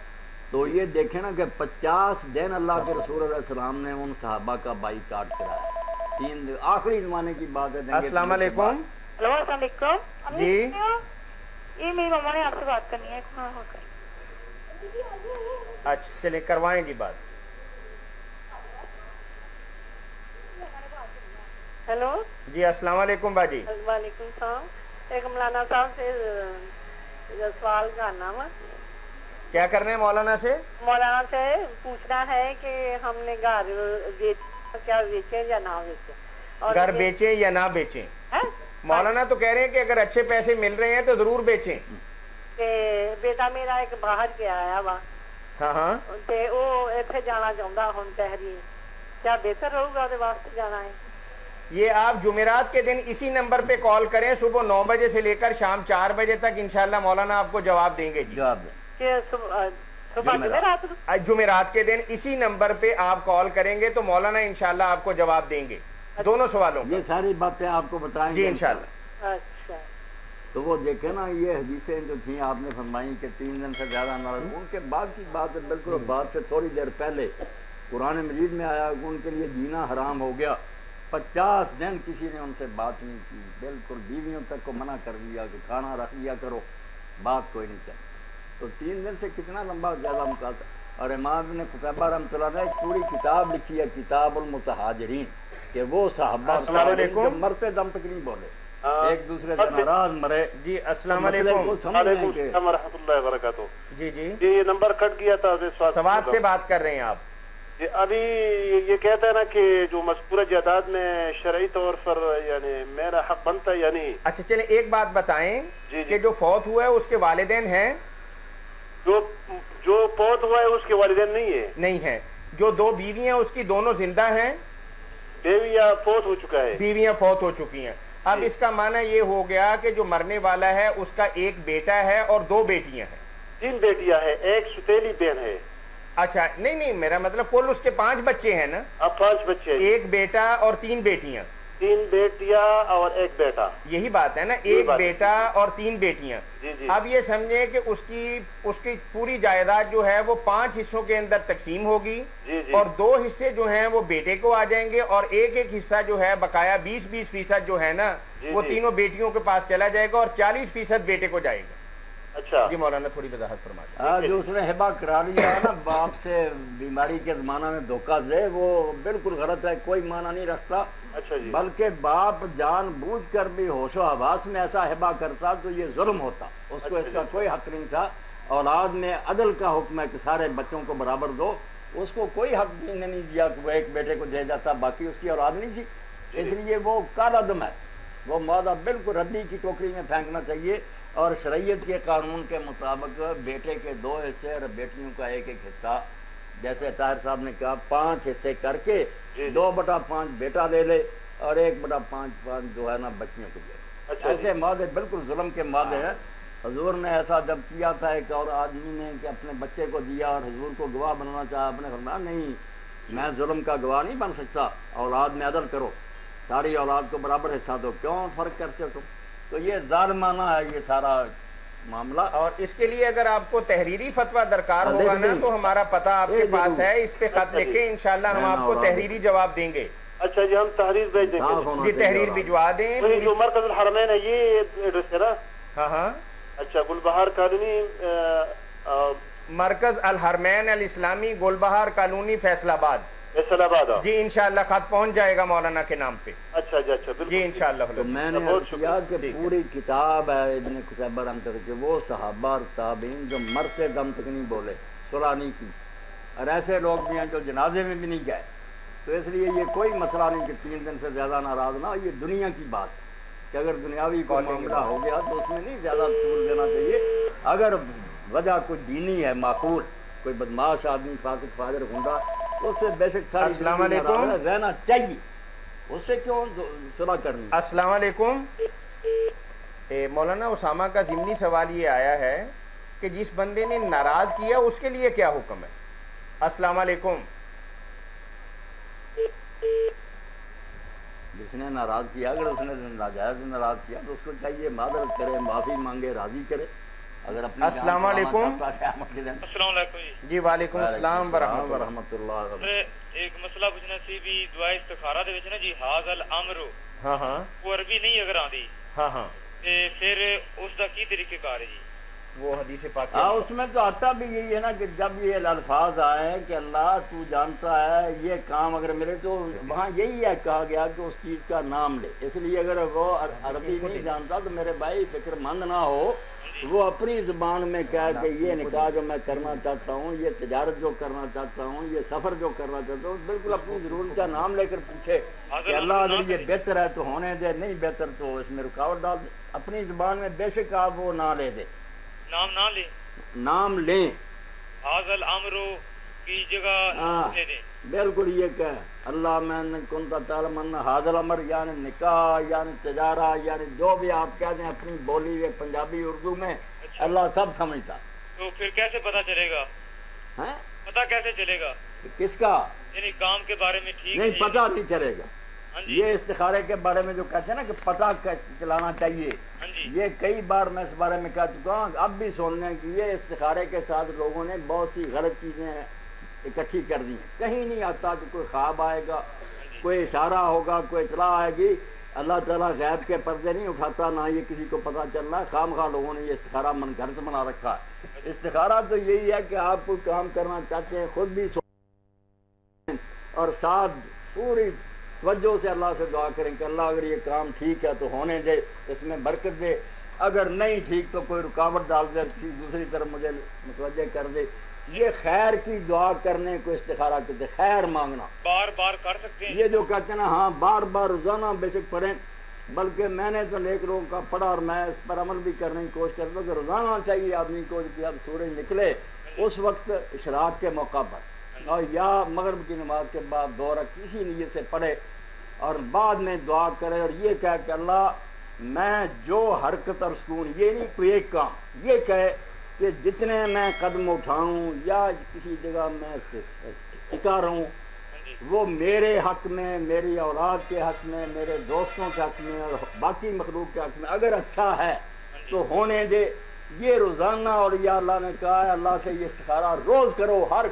تو یہ دیکھیں نا کہ 50 دن اللہ کے رسول علیہ السلام نے ان صحابہ کا بائیکاٹ کرایا. 3 دن آخری زمانے کی بات ہے. السلام علیکم. ہلو السلام علیکم. جی یہ میری مما نے آپ سے بات کرنی ہے. اچھا چلے کروائیں گی بات. ہیلو جی السلام علیکم باجی. وعلیکم السلام. ایک مولانا صاحب سے سوال کرنا وا. کیا کرنا ہے مولانا سے؟ مولانا سے پوچھنا ہے کہ ہم نے گھر کیا بیچے یا نہ بیچے. گھر بیچیں یا نہ بیچیں؟ مولانا تو کہہ رہے ہیں کہ اگر اچھے پیسے مل رہے ہیں تو ضرور بیچیں. بیٹا میرا ایک باہر گیا آیا وا. ہاں ہاں تے وہ ایتھے جانا چاہتا ہن تحریر، کیا بہتر رہے گا واسطے جانا ہے؟ یہ آپ جمعرات کے دن اسی نمبر پہ کال کریں، صبح 9 بجے سے لے کر شام 4 بجے تک انشاءاللہ مولانا آپ کو جواب دیں گے جی. جواب دیں. جمعرات کے دن اسی نمبر پہ آپ کال کریں گے تو مولانا انشاءاللہ آپ کو جواب دیں گے دونوں سوالوں کا. یہ ساری باتیں آپ کو بتائیں جی گے انشاءاللہ. اچھا تو وہ دیکھیں نا یہ حدیثیں جو تھیں آپ نے فرمائی کہ 3 دن سے زیادہ نہ رہے، ان کے بعد کی بات ہے بالکل بات سے تھوڑی دیر پہلے قرآن مجید میں آیا کہ ان کے لیے جینا حرام ہو گیا. 50 دن کسی نے ان سے بات نہیں کی، بالکل بیویوں تک کو منع کر دیا کہ کھانا رکھ لیا کرو، بات کوئی نہیں چلی. تو 3 دن سے کتنا لمبا زیادہ مقاطع. اور امام ابن قتیبہ رحمۃ اللہ نے ایک پوری کتاب لکھی ہے، کتاب المتہاجرین، کہ وہ صحابہ السلام علیکم جو مرتے دم تک نہیں بولے، ایک دوسرے سے ناراض مرے. جی السلام علیکم. وعلیکم السلام ورحمۃ اللہ وبرکاتہ. جی جی یہ نمبر کٹ گیا تھا. سوات سے بات کر رہے ہیں آپ. جی ابھی یہ کہتا ہے نا کہ جو مذکورہ جائیداد میں شرعی طور پر یعنی میرا حق بنتا ہے یا نہیں. اچھا چلیں ایک بات بتائیں جی کہ جو فوت ہوا ہے اس کے والدین ہیں؟ جو فوت ہوا ہے اس کے والدین نہیں ہے. نہیں ہیں. جو 2 بیویاں اس کی دونوں زندہ ہیں؟ بیویاں فوت ہو چکا ہے. بیویاں فوت ہو چکی ہیں. اب اس کا معنی یہ ہو گیا کہ جو مرنے والا ہے اس کا ایک بیٹا ہے اور 2 بیٹیاں ہیں. 3 بیٹیاں ہیں، ایک ستیلی بہن ہے. اچھا نہیں میرا مطلب کل اس کے 5 بچے ہیں نا؟ اب 5 بچے ہیں. ایک بیٹا اور 3 بیٹیاں. 3 بیٹیاں اور ایک بیٹا. یہی بات ہے نا، ایک بیٹا اور 3 بیٹیاں. جی جی. اب یہ سمجھیں کہ اس کی پوری جائیداد جو ہے وہ 5 حصوں کے اندر تقسیم ہوگی. جی جی. اور 2 حصے جو ہیں وہ بیٹے کو آ جائیں گے اور ایک حصہ جو ہے بقایا 20% جو ہے نا وہ تینوں بیٹیوں کے پاس چلا جائے گا اور 40% بیٹے کو جائے گا. اچھا جی مولانا تھوڑی وضاحت فرما دیں. جو اس نے ہبا کرا لیا ہے نا باپ سے بیماری کے زمانہ میں دھوکہ دے، وہ بالکل غلط ہے، کوئی معنی نہیں رکھتا. اچھا جی. بلکہ باپ جان بوجھ کر بھی ہوش و حواس میں ایسا ہبا کرتا تو یہ ظلم ہوتا، اس کو اس کا کوئی حق نہیں تھا. اولاد میں عدل کا حکم ہے کہ سارے بچوں کو برابر دو، اس کو کوئی حق نہیں دیا کہ وہ ایک بیٹے کو دے جاتا، باقی اس کی اولاد نہیں تھی. اس لیے وہ کالا دم ہے، وہ معاہدہ بالکل ردی کی ٹوکری میں پھینکنا چاہیے. اور شریعت کے قانون کے مطابق بیٹے کے 2 حصے اور بیٹیوں کا ایک حصہ، جیسے طاہر صاحب نے کہا 5 حصے کر کے 2/5 بیٹا دے لے اور 1/5 جو ہے نا بچیوں کو دے. ایسے معاہدے بالکل ظلم کے معاہدے ہیں. حضور نے ایسا جب کیا تھا ایک اور آدمی نے کہ اپنے بچے کو دیا اور حضور کو گواہ بنانا چاہا، آپ نے فرمایا نہیں میں ظلم کا گواہ نہیں بن سکتا، اولاد میں عدل کرو، ساری اولاد کو برابر حصہ دو، کیوں فرق کرتے ہو تم؟ تو یہ ظالمانہ ہے یہ سارا معاملہ. اور اس کے لیے اگر آپ کو تحریری فتویٰ درکار ہوگا نا تو ہمارا پتہ آپ کے پاس ہے، اس پہ خط لکھیں، انشاءاللہ ہم آپ کو تحریری جواب دیں گے. اچھا جی، ہم تحریر بھیج دیں گے. جی تحریر بھجوا دیں. جو مرکز الحرمین ہے یہ ایڈریس ہے نا؟ ہاں. اچھا، گلبہار کالونی، مرکز الحرمین الاسلامی، گلبہار کالونی، فیصل آباد. فیصل آباد. جی انشاءاللہ خط پہنچ جائے گا مولانا کے نام پہ. اچھا جی. اچھا جی انشاءاللہ. تو میں نے کیا کہ پوری کتاب ہے ابن قتیبہ رحمۃ اللہ کہ وہ صحابہ اور تابعین جو مرتے دم تک نہیں بولے، صلح نہیں کی، اور ایسے لوگ بھی ہیں جو جنازے میں بھی نہیں گئے. تو اس لیے یہ کوئی مسئلہ نہیں کہ 3 دن سے زیادہ ناراض نہ، یہ دنیا کی بات ہے کہ اگر دنیاوی کوئی معاملہ ہو گیا تو اس میں نہیں زیادہ طول دینا چاہیے. اگر وجہ کوئی دینی ہے، معقول، کوئی بدماش آدمی فاسق فاجر گنڈا، اس سے بے شک ساری السلام علیکم رہنا چاہیے، اس سے کیوں صلح کرنی. السلام علیکم. مولانا اسامہ کا ضمنی سوال یہ آیا ہے کہ جس بندے نے ناراض کیا اس کے لیے کیا حکم ہے؟ السلام علیکم. جس نے ناراض کیا، اگر اس نے ناجائز ناراض کیا تو اس کو چاہیے معذرت کرے، معافی مانگے، راضی کرے. اگر اپنے السلام علیکم. السلام علیکم جی وعلیکم السلام ورحمۃ اللہ. ایک مسئلہ پوچھنا سی بھی دعا استخارہ دے وچ نا جی حاض الامر، ہاں وہ عربی نہیں اگر آندی تے پھر اس دا کی طریقہ کار ہے جی؟ وہ حدیث پاک اس میں تو آتا بھی یہی ہے نا کہ جب یہ الفاظ آئے کہ اللہ تو جانتا ہے یہ کام اگر میرے، تو وہاں یہی ہے کہا گیا کہ اس چیز کا نام لے. اس لیے اگر وہ عربی نہیں جانتا تو میرے بھائی فکر مند نہ ہو، وہ اپنی زبان میں کہا کہ یہ نکاح جو میں کرنا چاہتا ہوں، یہ تجارت جو کرنا چاہتا ہوں، یہ سفر جو کرنا چاہتا ہوں، بالکل اپنی ضرورت کا نام لے کر پوچھے کہ اللہ اگر یہ بہتر ہے تو ہونے دے، نہیں بہتر تو اس میں رکاوٹ ڈال دے. اپنی زبان میں بے شک آپ وہ نہ لے دے، نام لیں، حاض الامر کی جگہ لے دیں. بالکل یہ کہ اللہ میں کنت تعلم ان حاضر امر یعنی نکاح یعنی تجارہ یعنی جو بھی آپ کہتے ہیں اپنی بولی میں پنجابی اردو میں اللہ سب سمجھتا. تو پھر کیسے پتہ چلے گا؟ پتہ کیسے چلے گا کس کا؟ یعنی کام کے بارے میں ٹھیک نہیں پتہ نہیں چلے گا. یہ استخارے کے بارے میں جو کہتے ہیں نا کہ پتہ چلانا چاہیے، یہ کئی بار میں اس بارے میں کہہ چکا ہوں. اب بھی سن لیں کہ یہ استخارے کے ساتھ لوگوں نے بہت سی غلط چیزیں اکٹھی کر دی ہیں. کہیں نہیں آتا کہ کوئی خواب آئے گا، کوئی اشارہ ہوگا، کوئی اطلاع آئے گی. اللہ تعالیٰ غیب کے پردے نہیں اٹھاتا، نہ یہ کسی کو پتہ چل رہا ہے. خام خواہ لوگوں نے یہ استخارہ من گھر سے بنا رکھا ہے. استخارہ تو یہی ہے کہ آپ کوئی کام کرنا چاہتے ہیں، خود بھی اور ساتھ پوری توجہ سے اللہ سے دعا کریں کہ اللہ اگر یہ کام ٹھیک ہے تو ہونے دے، اس میں برکت دے. اگر نہیں ٹھیک تو کوئی رکاوٹ ڈال دے، دوسری طرف مجھے متوجہ کر دے. یہ خیر کی دعا کرنے کو استخارہ کہتے ہیں، خیر مانگنا. بار بار کر سکتے ہیں یہ جو کہتے ہیں نا ہاں بار بار روزانہ بے شک پڑھیں، بلکہ میں نے تو نیک لوگوں کا پڑھا اور میں اس پر عمل بھی کرنے کی کوشش کرتا ہوں کہ روزانہ چاہیے آدمی کو کہ اب سورج نکلے اس وقت اشراق کے موقع پر اور یا مغرب کی نماز کے بعد 2 رکعت کسی نیت سے پڑھے اور بعد میں دعا کرے اور یہ کہے کہ اللہ میں جو حرکت اور سکون، یہ نہیں کوئی ایک کام، یہ کہے کہ جتنے میں قدم اٹھاؤں یا کسی جگہ میں ٹکا رہوں وہ میرے حق میں، میری اولاد کے حق میں، میرے دوستوں کے حق میں اور باقی مخلوق کے حق میں اگر اچھا ہے تو ہونے دے. یہ روزانہ اور یا اللہ نے کہا ہے اللہ سے یہ استخارہ روز کرو. ہر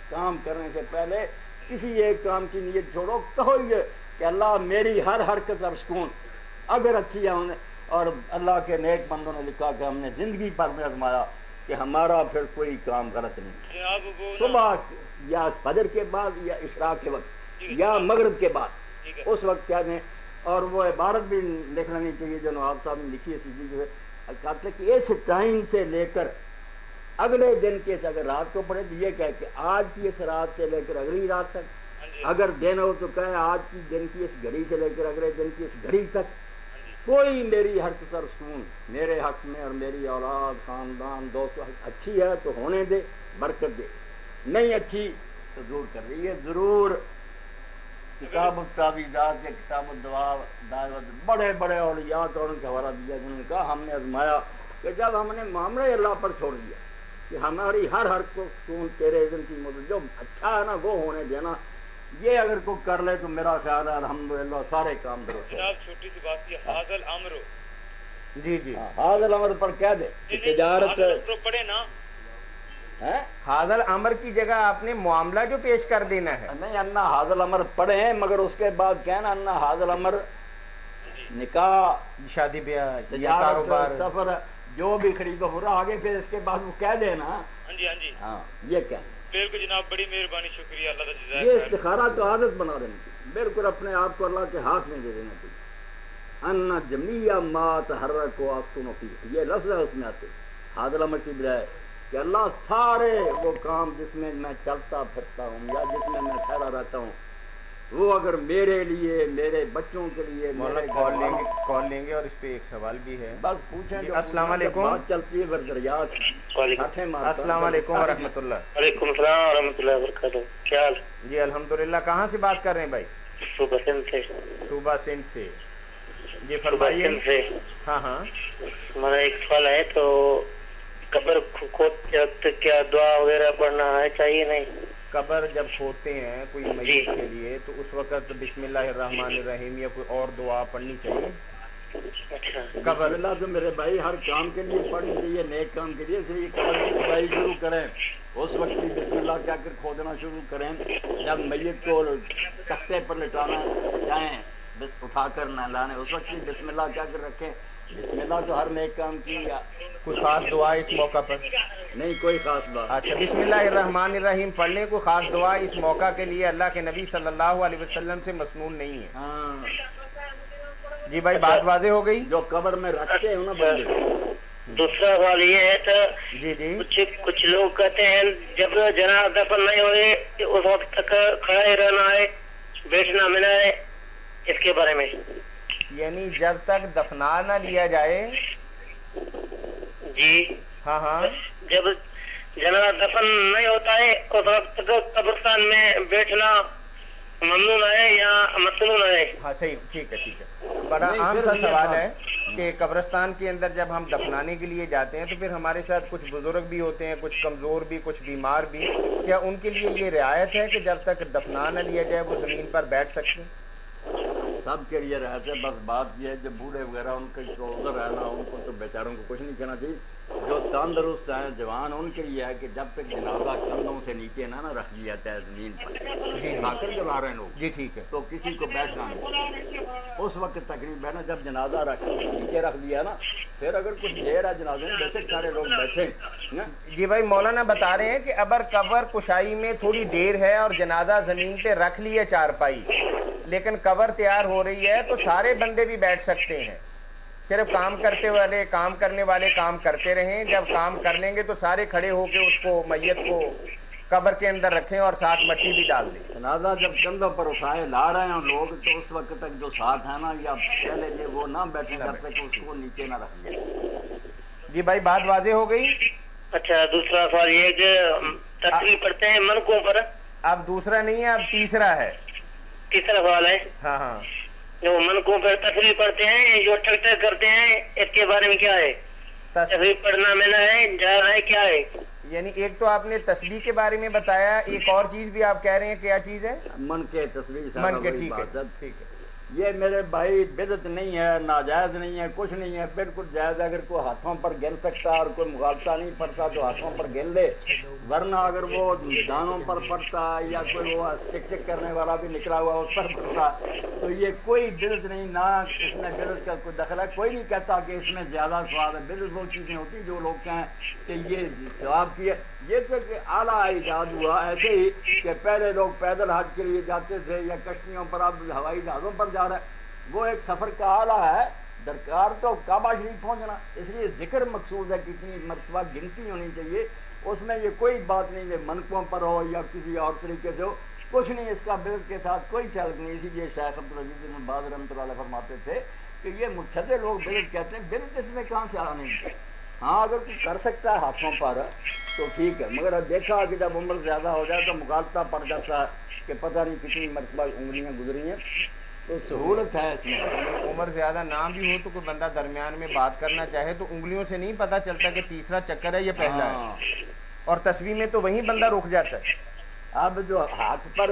کام کرنے سے پہلے کسی ایک کام کی نیت چھوڑو، کہو یہ کہ اللہ میری ہر حرکت اور سکون اگر اچھی ہے. اور اللہ کے نیک بندوں نے لکھا کہ ہم نے زندگی پر میں آزمایا کہ ہمارا پھر کوئی کام غلط نہیں. صبح یا فجر کے بعد یا اشراق کے وقت یا مغرب کے بعد اس وقت کیا دیں. اور وہ عبارت بھی لکھ لینی چاہیے جو نواب صاحب نے لکھی ہے سیدھی جو ہے، کہتے کہ اس ٹائم سے لے کر اگلے دن کے اگر رات کو پڑھے تو یہ کہے کہ آج کی اس رات سے لے کر اگلی رات تک، اگر دن ہو تو کہے آج کی دن کی اس گھڑی سے لے کر اگلے دن کی اس گھڑی تک کوئی میری حرکت اور سکون میرے حق میں اور میری اولاد خاندان دوستوں اچھی ہے تو ہونے دے، برکت دے، نہیں اچھی تو دور کر دے. یہ ضرور کتاب التعویذات یا کتاب الدعوات بڑے بڑے اولیاء اور ان کے حوالہ دیا جنہوں نے کہا ہم نے آزمایا کہ جب ہم نے معاملہ اللہ پر چھوڑ دیا کہ ہماری ہر حرکت کو سکون تیرے اذن کی مدد جو اچھا ہے نا وہ ہونے دینا. یہ اگر کوئی کر لے تو میرا خیال ہے الحمدللہ سارے کام درست. جناب چھوٹی سی بات کی حاضل امر، جی جی حاضل امر پر کہہ دے تجارت پڑھے نا، حاضل امر کی جگہ آپ نے معاملہ جو پیش کر دینا ہے. نہیں انا حاضل امر پڑھے ہیں مگر اس کے بعد کہنا انا حاضل امر نکاح شادی بیاہ تجارت کاروبار سفر جو بھی خرید و فروخت آگے پھر اس کے بعد وہ کہہ دینا. ہاں جی ہاں جی ہاں یہ کہنا. بالکل جناب، بڑی مہربانی، شکریہ، اللہ کا جزائے یہ خیر. استخارہ تو عادت بنا دینی چاہیے، بالکل اپنے آپ کو اللہ کے ہاتھ میں دے دینا چاہیے. ان جمیع ما تحرک و اسکن فیہ، یہ لفظ ہے اس میں آتے حاضر امر کی بجائے کہ اللہ سارے وہ کام جس میں میں چلتا پھرتا ہوں یا جس میں میں ٹھہرا رہتا ہوں وہ اگر میرے لیے، میرے بچوں کے لیے، کال لیں گے. اور اس پہ ایک سوال بھی ہے، بس پوچھیں. السلام علیکم. بات چلتی ہے بردریات. السلام علیکم ورحمۃ اللہ. وعلیکم السلام ورحمۃ اللہ وبرکاتہ. کیا حال؟ جی الحمدللہ. کہاں سے بات کر رہے ہیں بھائی؟ صوبہ سندھ سے. صوبہ سندھ سے. جی فرمائیے. ہاں ہاں ہمارا ایک سوال ہے، تو قبر کھودتے وقت کیا دعا وغیرہ پڑھنا ہے چاہیے نہیں؟ قبر جب کھودتے ہیں کوئی میت کے لیے تو اس وقت بسم اللہ الرحمن الرحیم یا کوئی اور دعا پڑھنی چاہیے؟ اچھا. قبر اللہ تو میرے بھائی ہر کام کے لیے پڑھنی چاہیے، نیک کام کے لیے. اس لیے قبر کی کھدائی شروع کریں اس وقت بھی بسم اللہ کہہ کر کھودنا شروع کریں. جب میت کو تختے پر لٹانا چاہیں بس اٹھا کر نہ لانے اس وقت بھی بسم اللہ کہہ کر رکھیں. بسم اللہ تو ہر نیک کام کی. کوئی خاص دعا اس موقع پر؟ نہیں کوئی خاص بات. اچھا بسم اللہ الرحمن الرحیم پڑھنے کو خاص دعا اس موقع کے لیے اللہ کے نبی صلی اللہ علیہ وسلم سے مسنون نہیں ہے. ہاں جی بھائی بات واضح ہو گئی. جو قبر میں رکھتے ہیں نا بندے. دوسرا سوال یہ ہے تو جی جی کچھ لوگ کہتے ہیں جب جنازہ دفن نہیں ہوئے اس وقت تک کھڑا ہی رہنا ہے، بیٹھنا ملا ہے، اس کے بارے میں؟ یعنی جب تک دفنا نہ لیا جائے. جی ہاں ہاں جب جنازہ دفن نہیں ہوتا ہے اس وقت تک قبرستان میں بیٹھنا ممنون آئے یا مسنون آئے؟ ہاں صحیح، ٹھیک ہے بڑا عام سا سوال ہے کہ قبرستان کے اندر جب ہم دفنانے کے لیے جاتے ہیں تو پھر ہمارے ساتھ کچھ بزرگ بھی ہوتے ہیں، کچھ کمزور بھی، کچھ بیمار بھی، کیا ان کے لیے یہ رعایت ہے کہ جب تک دفنا نہ لیا جائے وہ زمین پر بیٹھ سکتے ہیں؟ سب کے لیے رہتے ہیں، بس بات یہ ہے جو بوڑھے وغیرہ ان کے جو عذر ہے نا، ان کو تو بیچاروں کو کچھ نہیں کہنا چاہیے. جو تندرست ہیں جوان ان کے لیے ہے کہ جب تک جنازہ کندھوں سے نیچے نہ رکھ دیا جائے زمین پر، جی کھا کر جلا رہے ہیں لوگ، جی ٹھیک ہے. تو کسی کو بیٹھنا نہیں. اس وقت تقریب ہے نا جب جنازہ نیچے رکھ دیا نا، پھر اگر کچھ دیر ہے جنازے میں بے شک سارے لوگ بیٹھیں. جی بھائی مولانا بتا رہے ہیں کہ اگر قبر کشائی میں تھوڑی دیر ہے اور جنازہ زمین پہ رکھ لیے چارپائی، لیکن قبر تیار ہو رہی ہے تو سارے بندے بھی بیٹھ سکتے ہیں، صرف کام کرنے والے کام کرتے رہیں، جب کام کر لیں گے تو سارے کھڑے ہو کے اس کو میت کو قبر کے اندر رکھیں اور ساتھ مٹی بھی ڈال دیں. جنازہ جب کندھوں پر اٹھائے لا رہے ہیں لوگ تو اس وقت تک جو ساتھ ہے نا یا پہلے یہ وہ نہ بیٹھے جب تک اس کو نیچے نہ رکھ دیا. جی بھائی بات واضح ہو گئی. اچھا دوسرا سوال یہ کہ تصویر پڑھتے ہیں منکوں پر. اب دوسرا نہیں ہے، اب تیسرا ہے. تیسرا سوال ہے ہاں جو منکوں پر تصویر پڑھتے ہیں جو ٹھگ ٹھگ کرتے ہیں اس کے بارے میں کیا ہے؟ تصویر پڑھنا منع ہے جائز ہے کیا ہے؟ یعنی ایک تو آپ نے تسبیح کے بارے میں بتایا، ایک اور چیز بھی آپ کہہ رہے ہیں، کیا چیز ہے؟ من کے تصویر من کے. ٹھیک ہے. یہ میرے بھائی بدعت نہیں ہے، ناجائز نہیں ہے، کچھ نہیں ہے، بالکل جائز. اگر کوئی ہاتھوں پر گن سکتا اور کوئی مغالطہ نہیں پڑتا تو ہاتھوں پر گن لے، ورنہ اگر وہ دانوں پر پڑتا یا کوئی وہ چک چک کرنے والا بھی نکلا ہوا اس پر پڑتا تو یہ کوئی بدعت نہیں، نہ اس میں بدعت کا کوئی دخل ہے. کوئی نہیں کہتا کہ اس میں زیادہ ثواب ہے. بدعت وہ چیزیں ہوتی جو لوگ کہیں کہ یہ ثواب کی ہے. یہ تو کہ اعلیٰ ایجاد ہوا ایسے ہی کہ پہلے لوگ پیدل حج کے لیے جاتے تھے یا کشتیوں پر، اب ہوائی جہازوں پر جا رہے ہیں. وہ ایک سفر کا اعلیٰ ہے. درکار تو کعبہ شریف پہنچنا، اس لیے ذکر مقصود ہے، کتنی مرتبہ گنتی ہونی چاہیے. اس میں یہ کوئی بات نہیں ہے منکوں پر ہو یا کسی اور طریقے سے ہو، کچھ نہیں. اس کا بدعت کے ساتھ کوئی تعلق نہیں. اسی لیے شیخ عبدالعزیز بن باز رحمۃ اللہ علیہ فرماتے تھے کہ یہ مبتدع لوگ بدعت کہتے ہیں. بدعت اس میں کہاں سے آ نہیں. ہاں اگر کوئی کر سکتا ہے ہاتھوں پر تو ٹھیک ہے، مگر دیکھا کہ جب عمر زیادہ ہو جائے تو مغالطہ پڑ جاتا ہے کہ پتہ نہیں کتنی مرتبہ انگلیاں گزری ہیں. تو سہولت ہے اس میں. عمر زیادہ نہ بھی ہو تو کوئی بندہ درمیان میں بات کرنا چاہے تو انگلیوں سے نہیں پتہ چلتا کہ تیسرا چکر ہے یا پہلا ہے، اور تسبیح میں تو وہیں بندہ رک جاتا ہے. اب جو ہاتھ پر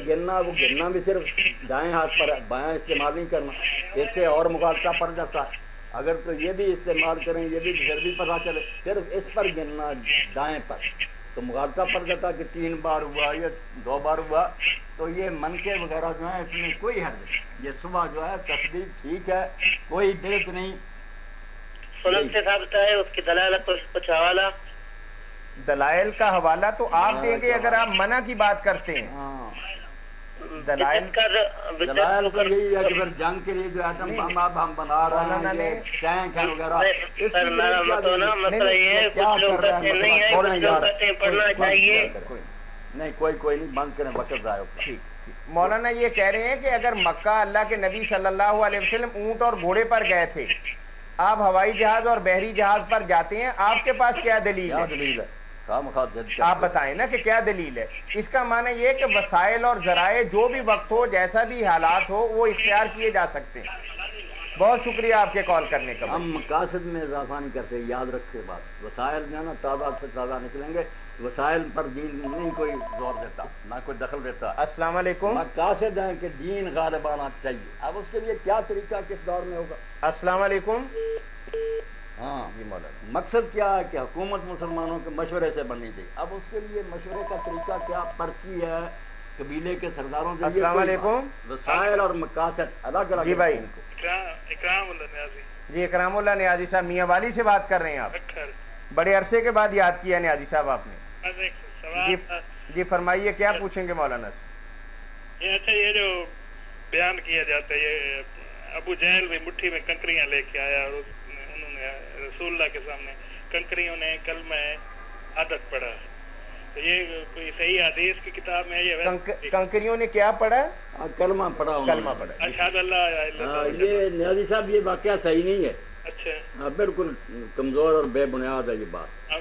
گرنا، وہ گرنا بھی صرف دائیں ہاتھ پر ہے، بایاں استعمال نہیں کرنا، اس سے اور مغالطہ پڑ جاتا ہے. اگر تو یہ بھی استعمال کریں، یہ بھی پھر بھی پتہ چلے صرف اس پر گرنا دائیں پر تو مغالطہ پڑ جاتا کہ 3 بار ہوا یا 2 بار ہوا. تو یہ منکے وغیرہ جو ہیں اس میں کوئی حرج نہیں. یہ صبح جو ہے تصویر ٹھیک ہے، کوئی بدعت نہیں. سنت سے ثابت ہے، اس کی دلائل کچھ حوالہ؟ دلائل کا حوالہ تو آپ دیں گے اگر آپ منع کی بات کرتے ہیں. دلائل تو یہی ہے کہ پھر جنگ کے لیے جو ایٹم بم اب ہم بنا رہے ہیں، ٹینک ہے وغیرہ. میرا مسئلہ یہ ہے کچھ لوگ کہتے نہیں ہے، کچھ لوگ کہتے ہیں پڑھنا چاہیے. نہیں کوئی نہیں، بند کریں، وقت ضائع ہوتا. ٹھیک. مولانا یہ کہہ رہے ہیں کہ اگر مکہ اللہ کے نبی صلی اللہ علیہ وسلم اونٹ اور گھوڑے پر گئے تھے، آپ ہوائی جہاز اور بحری جہاز پر جاتے ہیں، آپ کے پاس کیا دلیل ہے؟ آپ بتائیں نا کہ کیا دلیل ہے. اس کا معنی یہ کہ وسائل اور ذرائع جو بھی وقت ہو، جیسا بھی حالات ہو، وہ اختیار کیے جا سکتے ہیں. بہت شکریہ آپ کے کال کرنے کا. ہم مقاصد میں اضافہ نہیں کرتے، یاد رکھے بات. وسائل جو ہے نا تازہ سے تازہ نکلیں گے. وسائل پر دین نہیں کوئی زور دیتا، نہ کوئی دخل دیتا. السلام علیکم. مقاصد ہیں کہ دین غالب آنا چاہیے. اب اس کے لیے کیا طریقہ کس دور میں ہوگا؟ السلام علیکم. ہاں جی مولانا، مقصد کیا ہے کہ حکومت مسلمانوں کے مشورے سے بننی چاہیے. اب اس کے لیے مشورے کا طریقہ کیا؟ پرچی ہے قبیلے کے سرداروں سے. السلام علیکم. وسائل اور مقاصد الگ الگ. جی بھائی. اکرام اللہ نیازی. جی اکرام اللہ نیازی صاحب میاں والی سے بات کر رہے ہیں آپ. بڑے عرصے کے بعد یاد کیا نیازی صاحب آپ نے. جی فرمائیے، کیا پوچھیں گے مولانا سے؟ اچھا، یہ جو بیان کیا جاتا ہے یہ ابو جہل بھی مٹھی میں کنکریاں لے کے آیا اور انہوں نے رسول اللہ کے سامنے کنکریوں نے کلمہ عادت پڑھا. تو یہ کوئی صحیح حدیث کی کتاب میں یہ کنکریوں نے کیا پڑھا؟ کلمہ پڑھا. کلمہ پڑھا. اشہد اللہ. یہ نیازی صاحب یہ واقعہ صحیح نہیں ہے. اچھا، بالکل کمزور اور بے بنیاد ہے یہ بات. اب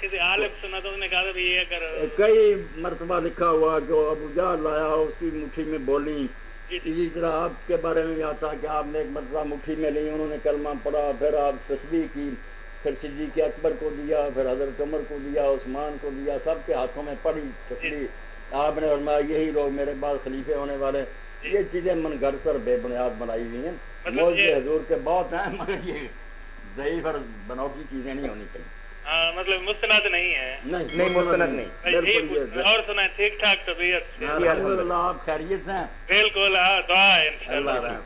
کسی عالم سنا تو اس نے کہا تھا یہ اگر کئی مرتبہ لکھا ہوا کہ ابو جہل لایا اس کی مٹھی میں بولی. اسی طرح آپ کے بارے میں آتا کہ آپ نے ایک مرتبہ مٹھی میں لی, انہوں نے کلمہ پڑھا, پھر آپ تسبیح کی, پھر صدیق اکبر کو دیا, پھر حضرت عمر کو دیا, عثمان کو دیا, سب کے ہاتھوں میں پڑھی تسبیح. آپ نے فرمایا یہی لوگ میرے بعد خلیفے ہونے والے. یہ چیزیں من گھڑت اور بے بنیاد بنائی ہوئی ہیں. موجود حضور کے بہت ہیں مگر یہ ضعیف اور بناوٹی چیزیں نہیں ہونی چاہیے. مطلب مستند نہیں ہے. نہیں مستند نہیں. اور سنا ٹھیک ٹھاک طبیعت؟ الحمدللہ آپ خیریت سے ہیں؟ بالکل, دعا ہے انشاءاللہ.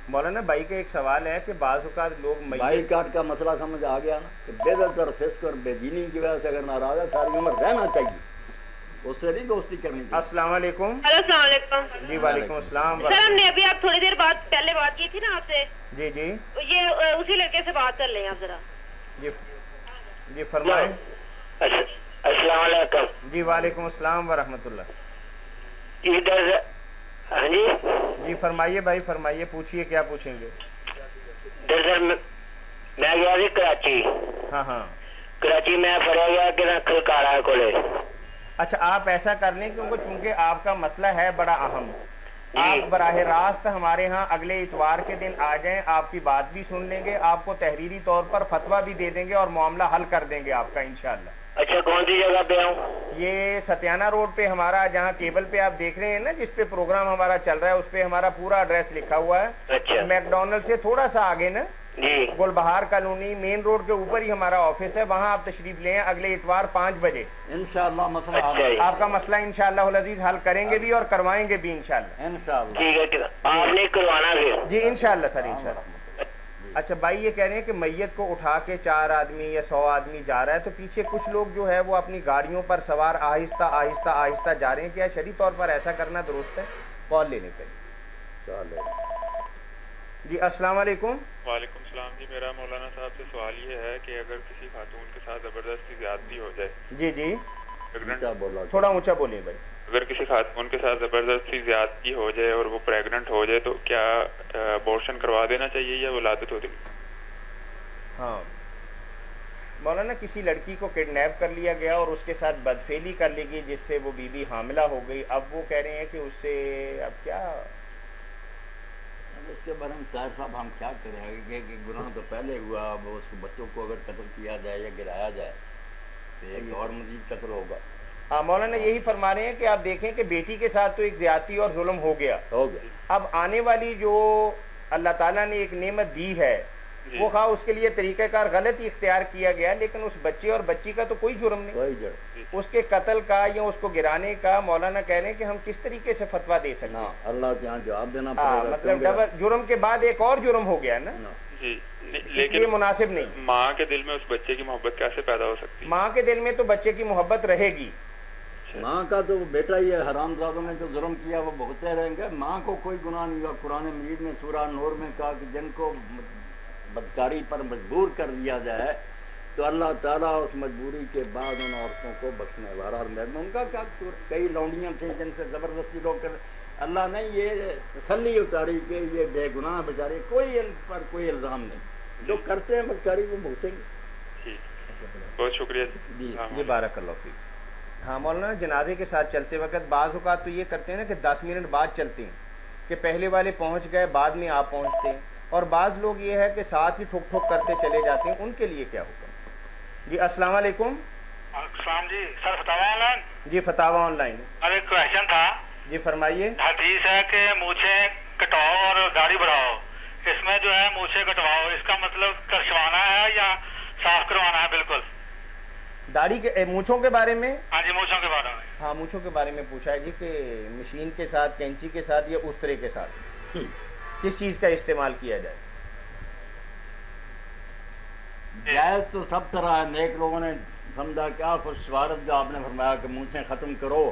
مولانا بھائی کا ایک سوال ہے کہ بعض اوقات لوگ بائی کاٹ کا مسئلہ سمجھ آ گیا نا کہ بے دل اور فسق اور بے دینی کی وجہ سے اگر ناراض ہے ساری عمر رہنا چاہیے, اس سے نہیں دوستی کرنی چاہیے. السلام علیکم. السلام علیکم. جی وعلیکم السلام. سر ہم نے ابھی آپ تھوڑی دیر بعد پہلے بات کی تھی نا آپ سے. جی جی یہ اسی لڑکے سے بات کر لیں آپ ذرا. جی فرمائیں. السلام علیکم. جی وعلیکم السلام ورحمۃ اللہ. ہاں جی جی فرمائیے بھائی فرمائیے, پوچھیے کیا پوچھیں گے. دراصل میں گیا تھی کراچی. ہاں ہاں کراچی میں پڑھا گیا کہ نہ کھلکارا کولے. اچھا آپ ایسا کر لیں کیونکہ چونکہ آپ کا مسئلہ ہے بڑا اہم, آپ براہ راست ہمارے ہاں اگلے اتوار کے دن آ جائیں, آپ کی بات بھی سن لیں گے, آپ کو تحریری طور پر فتویٰ بھی دے دیں گے اور معاملہ حل کر دیں گے آپ کا انشاءاللہ. اچھا کون سی جگہ پہ آؤں؟ یہ ستیانہ روڈ پہ ہمارا, جہاں کیبل پہ آپ دیکھ رہے ہیں نا جس پہ پروگرام ہمارا چل رہا ہے, اس پہ ہمارا پورا ایڈریس لکھا ہوا ہے. اچھا میک ڈونلڈ سے تھوڑا سا آگے نا, جی گل بہار کالونی مین روڈ کے اوپر ہی ہمارا آفس ہے, وہاں آپ تشریف لیں اگلے اتوار 5 بجے. انشاءاللہ مسئلہ آپ کا مسئلہ انشاءاللہ العزیز حل کریں گے بھی اور کروائیں گے بھی انشاءاللہ. انشاءاللہ ٹھیک ہے, آپ نے کروانا پھر. جی انشاءاللہ سر انشاءاللہ. اچھا بھائی یہ کہہ رہے ہیں کہ میت کو اٹھا کے 4 آدمی یا 100 آدمی جا رہا ہے, تو پیچھے کچھ لوگ جو ہے وہ اپنی گاڑیوں پر سوار آہستہ آہستہ آہستہ جا رہے ہیں, کیا شرعی طور پر ایسا کرنا درست ہے؟ کال لینے کے لیے. جی السلام علیکم. وعلیکم السلام. جی میرا مولانا صاحب سے سوال یہ ہے کہ اگر کسی خاتون کے ساتھ زبردستی زیادتی ہو جائے. جی جی تھوڑا اونچا بولیے بھائی. اگر کسی خاتون کے ساتھ زبردستی زیادتی ہو جائے اور وہ پریگننٹ ہو جائے تو کیا ابورشن کروا دینا چاہیے یا ولادت ہوتی؟ ہاں مولانا کسی لڑکی کو کڈنیپ کر لیا گیا اور اس کے ساتھ بدفعلی کر لی گئی جس سے وہ بیوی حاملہ ہو گئی, اب وہ کہہ رہے ہیں کہ اس سے اب کیا اس کے بارے میں طاہر صاحب ہم کیا کریں کہ گناہ تو پہلے ہوا, اب اس کو بچوں کو اگر قتل کیا جائے یا گرایا جائے تو ایک اور مزید قتل ہوگا. ہاں مولانا یہی فرما رہے ہیں کہ آپ دیکھیں کہ بیٹی کے ساتھ تو ایک زیادتی اور ظلم ہو گیا, اب آنے والی جو اللہ تعالیٰ نے ایک نعمت دی ہے وہ خواہ اس کے لیے طریقہ کار غلط ہی اختیار کیا گیا, لیکن اس بچے اور بچی کا تو کوئی جرم نہیں, اس کے قتل کا یا اس کو گرانے کا مولانا کہہ رہے ہیں کہ ہم کس طریقے سے فتویٰ دے سکتے ہیں. اللہ کے یہاں جواب دینا پڑے گا, مطلب ڈبل جرم کے بعد ایک اور جرم ہو گیا نا. جی لیکن یہ مناسب نہیں. ماں کے دل میں اس بچے کی محبت کیسے پیدا ہو سکتی ہے؟ ماں کے دل میں تو بچے کی محبت رہے گی. ماں کا تو بیٹا یہ حرام زادوں نے جو ظلم کیا وہ بھگتے رہیں گے, ماں کو کوئی گناہ نہیں ہوا. قرآن مجید میں سورہ نور میں کہا کہ جن کو بدکاری پر مجبور کر دیا جائے تو اللہ تعالیٰ اس مجبوری کے بعد ان عورتوں کو بخشنے والا. اور ان کا کیا قصور, کئی لونڈیاں تھیں جن سے زبردستی لوگ کر, اللہ نے یہ تسلی اتاری کہ یہ بے گناہ بیچارے, کوئی ان پر کوئی الزام نہیں, جو کرتے ہیں بدکاری وہ بھگتیں گے. بہت شکریہ. جی بارک اللہ فیک. ہاں مولانا جنازے کے ساتھ چلتے وقت بعض اوقات تو یہ کرتے ہیں نا کہ 10 منٹ بعد چلتے ہیں کہ پہلے والے پہنچ گئے بعد میں آپ پہنچتے ہیں, اور بعض لوگ یہ ہے کہ ساتھ ہی ٹھوک ٹھوک کرتے چلے جاتے ہیں, ان کے لیے کیا حکم؟ جی السلام علیکم. السلام جی سر, فتاوی آن لائن. جی فتاوی آن لائن. ارے کوشچن تھا. جی فرمائیے. حدیث ہے کہ مونچھیں کٹواؤ اور داڑھی بڑھاؤ, اس میں جو ہے مونچھیں کٹواؤ, اس کا مطلب کشوانا ہے یا صاف کروانا ہے؟ بالکل. داڑھی کے مونچھوں کے بارے میں؟ ہاں جی مونچھوں کے بارے میں. ہاں مونچھوں کے بارے میں پوچھا ہے جی کہ مشین کے ساتھ, کینچی کے ساتھ یا استرے کے ساتھ کس چیز کا استعمال کیا جائے؟ جائز تو سب طرح ہے. نیک لوگوں نے سمجھا کیا خوشوارت جو آپ نے فرمایا کہ مونچھیں ختم کرو,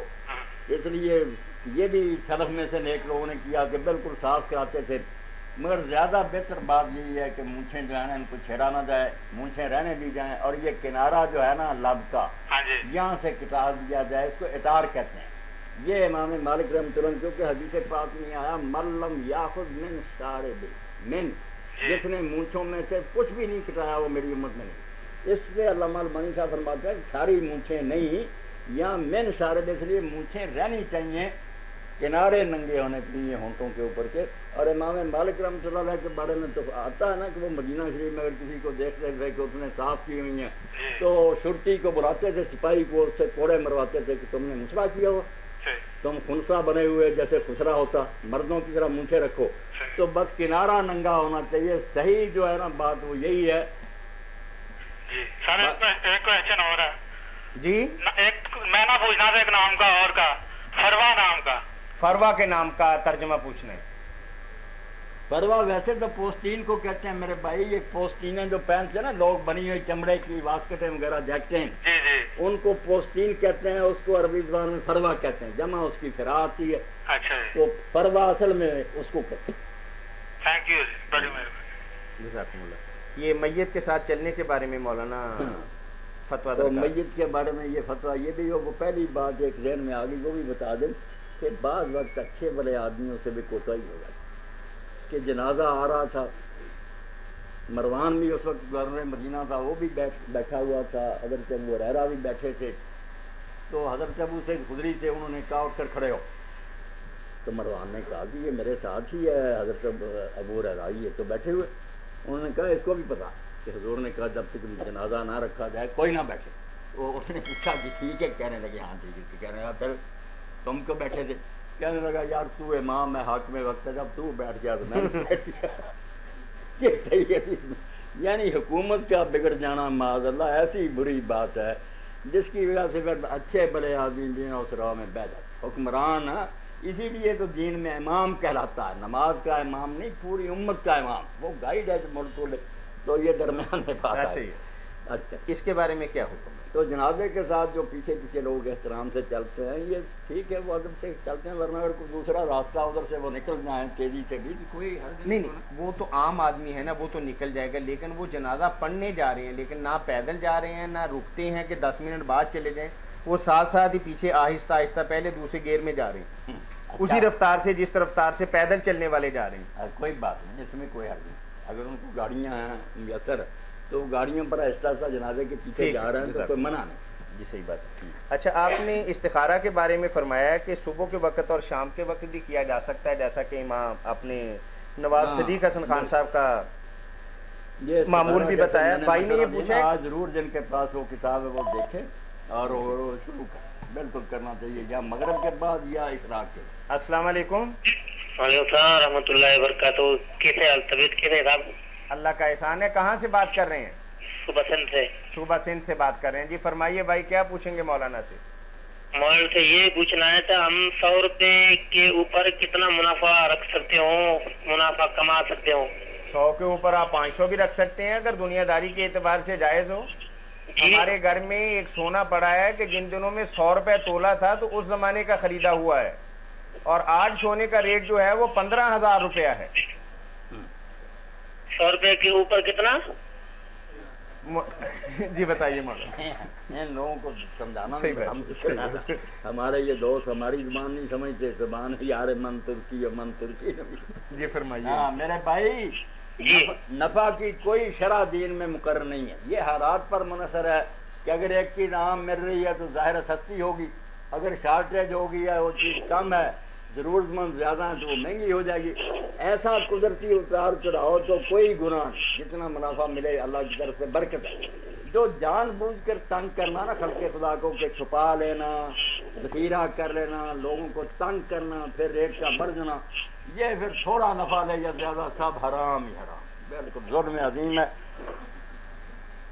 اس لیے یہ بھی سلف میں سے نیک لوگوں نے کیا کہ بالکل صاف کراتے تھے, مگر زیادہ بہتر بات یہی ہے کہ مونچھیں جو ہے نا ان کو چھیڑا نہ جائے, مونچھیں رہنے دی جائیں, اور یہ کنارہ جو ہے نا لب کا یہاں سے کٹا دیا جائے, اس کو اطار کہتے ہیں. یہ امام مالک رحمۃ اللہ, کیونکہ حدیث پاک میں آیا ملم یاخذ من شارب من, جس نے مونچھوں میں سے کچھ بھی نہیں کٹایا وہ میری امت میں نہیں. اس سے علامہ البانی صاحب فرماتے ہیں ساری مونچھیں نہیں، یا من شارب، اس لیے مونچھیں رہنی چاہیے کنارے ننگے ہونے چاہیے ہونٹوں کے اوپر کے. اور امام مالک رحمۃ اللہ علیہ کے بارے میں تو آتا ہے نا کہ وہ مدینہ شریف میں اگر کسی کو دیکھتے تھے کہ اس نے صاف کی ہوئی ہیں تو شرطی کو بلاتے تھے، سپاہی کو اس سے کوڑے مرواتے تھے کہ تم نے مسرا کیا ہو، تم خنسا بنے ہوئے جیسے خسرا ہوتا، مردوں کی طرح مونچھے رکھو. تو بس کنارہ ننگا ہونا چاہیے. صحیح جو ہے نا بات وہ یہی ہے. جی سر ایک کوشچن اور ہے جی. ایک میں نہ پوچھنا تھا ایک نام کا اور کا، فروا نام کا. فروا کے نام کا ترجمہ پوچھنا ہے. فروا ویسے تو پوستین کو کہتے ہیں میرے بھائی. یہ پوستینیں جو پہنتے ہیں نا لوگ، بنی ہوئی چمڑے کی واسکٹیں وغیرہ جیکٹیں، جی جی ان کو پوستین کہتے ہیں. اس کو عربی زبان میں فروا کہتے ہیں. جمع اس کی فرا آتی ہے. اچھا جی، تو فروا اصل میں اس کو کہتے ہیں. تھینک یو جی، بڑی مہربانی. جزاکم اللہ. یہ میت کے ساتھ چلنے کے بارے میں مولانا فتویٰ تو درکار. میت کے بارے میں یہ فتویٰ یہ بھی ہو. وہ پہلی بات ایک ذہن میں آ گئی وہ بھی بتا دیں کہ بعض وقت اچھے بڑے آدمیوں سے بھی کوتاہی ہو جاتی. کہ جنازہ آ رہا تھا، مروان بھی اس وقت گورنر مدینہ تھا، وہ بھی بیٹھا ہوا تھا، حضرت ابو ہریرہ بھی بیٹھے تھے. تو حضرت ابو سعید خدری تھے، انہوں نے کہا اٹھ کر کھڑے ہو. تو مروان نے کہا کہ یہ میرے ساتھ ہی ہے، حضرت ابو ہریرہ ہی ہے. تو بیٹھے ہوئے انہوں نے کہا اس کو بھی پتا کہ حضور نے کہا جب تک جنازہ نہ رکھا جائے کوئی نہ بیٹھے. وہ اس نے پوچھا کہ ٹھیک ہے، کہنے لگے ہاں ٹھیک ہے. کہنے لگا پھر تم کو بیٹھے تھے؟ کہنے لگا یار تو امام ہے، حاکم وقت ہے، جب تو بیٹھ گیا تو میں بیٹھ گیا. یہ صحیح ہے. یعنی حکومت کا بگڑ جانا معاذ اللہ ایسی بری بات ہے جس کی وجہ سے پھر اچھے بڑے آدمی دین اور راہ میں بیٹھ جاتے. حکمران اسی لیے تو دین میں امام کہلاتا ہے. نماز کا امام نہیں، پوری امت کا امام. وہ گائیڈ ہے ملک کو. تو یہ درمیان میں بات ایسے ہے. ہی. اچھا، اس کے بارے میں کیا حکم ہے؟ تو جنازے کے ساتھ جو پیچھے پیچھے لوگ احترام سے چلتے ہیں یہ ٹھیک ہے، وہ ادب سے چلتے ہیں. ورنہ اگر کوئی دوسرا راستہ ادھر سے وہ نکل جائیں تیزی سے بھی کوئی حرج نہیں وہ تو عام آدمی ہے نا، وہ تو نکل جائے گا. لیکن وہ جنازہ پڑھنے جا رہے ہیں، لیکن نہ پیدل جا رہے ہیں نہ رکتے ہیں کہ 10 منٹ بعد چلے جائیں. وہ ساتھ ساتھ ہی پیچھے آہستہ آہستہ پہلے دوسرے گیئر میں جا رہے ہیں، اسی رفتار سے جس رفتار سے پیدل چلنے والے جا رہے ہیں. کوئی بات نہیں، اس میں کوئی حرج نہیں. اگر ان کو گاڑیاں ہیں میسر تو گاڑیوں پر آہستہ آہستہ جنازے کے پیچھے جا رہے ہیں تو کوئی منع نہیں. جی صحیح بات ہے. اچھا، آپ نے استخارہ کے بارے میں فرمایا کہ صبح کے وقت اور شام کے وقت بھی کیا جا سکتا ہے، جیسا کہ امام اپنے نواز صدیق حسن خان صاحب کا معمول بھی بتایا. بھائی نے یہ پوچھا آج ضرور جن کے پاس وہ کتاب ہے وہ دیکھیں اور وہ شروع بالکل کرنا چاہیے، یا مغرب کے بعد یا اشراق کے. السلام علیکم. وعلیکم السلام ورحمۃ اللہ وبرکاتہ. کیسے حال، طبیعت کیسے صاحب؟ اللہ کا احسان ہے. کہاں سے بات کر رہے ہیں؟ صبح سندھ سے. صوبہ سندھ سے بات کر رہے ہیں. جی فرمائیے بھائی، کیا پوچھیں گے مولانا سے؟ مولانا سے یہ پوچھنا ہے تھا، ہم 100 روپے کے اوپر کتنا منافع رکھ سکتے ہوں، منافع کما سکتے ہوں؟ 100 کے اوپر آپ 500 بھی رکھ سکتے ہیں اگر دنیا داری کے اعتبار سے جائز ہو. ہمارے گھر میں ایک سونا پڑا ہے کہ جن دنوں میں 100 روپے تولہ تھا تو اس زمانے کا خریدا ہوا ہے، اور آج سونے کا ریٹ جو ہے وہ 15,000 روپیہ ہے. 100 روپے کے اوپر کتنا؟ جی بتائیے مولانا. ان لوگوں کو سمجھانا ہمارے یہ دوست ہماری زبان نہیں سمجھتے، زبان یار من ترکی اور من ترکی. جی فرمائیے. ہاں میرے بھائی، نفع کی کوئی شرع دین میں مقرر نہیں ہے. یہ حالات پر منحصر ہے کہ اگر ایک چیز عام مل رہی ہے تو ظاہر سستی ہوگی، اگر شارٹیج ہوگی یا وہ چیز کم ہے، ضرورت مند زیادہ ہے تو وہ مہنگی ہو جائے گی. ایسا قدرتی اتار چڑھاؤ تو کوئی گناہ نہیں، جتنا منافع ملے اللہ کی طرف سے برکت ہے. جو جان بوجھ کر تنگ کرنا نا خلق خدا کو، کہ چھپا لینا، ذخیرہ کر لینا، لوگوں کو تنگ کرنا، پھر ریٹ کا بڑھ جانا، یہ پھر تھوڑا نفع لے یا زیادہ سب حرام ہی حرام، بالکل ظلم عظیم ہے.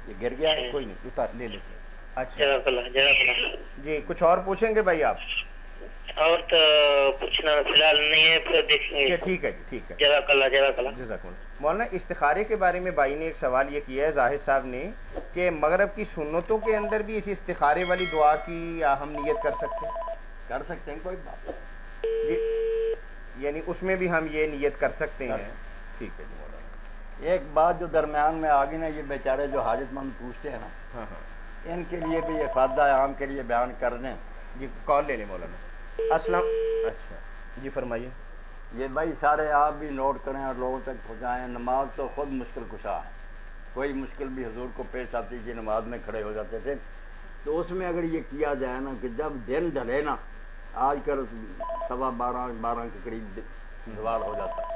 یہ گر گیا ہے، کوئی نہیں، اتار لے لیتے. اچھا جی، کچھ اور پوچھیں گے بھائی آپ؟ اور تو پوچھنا فی الحال نہیں ہے، پھر دیکھیں گے. ٹھیک ہے جی، ٹھیک ہے. جزاک اللہ جزاک اللہ. جزاک اللہ. مولانا استخارے کے بارے میں بھائی نے ایک سوال یہ کیا ہے زاہد صاحب نے کہ مغرب کی سنتوں کے اندر بھی اس استخارے والی دعا کی ہم نیت کر سکتے ہیں؟ کر سکتے ہیں، کوئی بات جی، یعنی اس میں بھی ہم یہ نیت کر سکتے ہیں. ٹھیک ہے جی مولانا. ایک بات جو درمیان میں آ گئی نا، یہ بیچارے جو حاجت مند پوچھتے ہیں نا، ہاں ہاں، ان کے لیے بھی یہ فائدہ عام کے لیے بیان کر دیں. جی کال لے لیں مولانا. السلام. اچھا جی فرمائیے. یہ بھائی سارے آپ بھی نوٹ کریں اور لوگوں تک پہنچائیں. نماز تو خود مشکل کشا ہے. کوئی مشکل بھی حضور کو پیش آتی کہ نماز میں کھڑے ہو جاتے تھے، تو اس میں اگر یہ کیا جائے نا کہ جب دن ڈھلے نا، آج کل 12:15 کے قریب زوال ہو جاتا ہے۔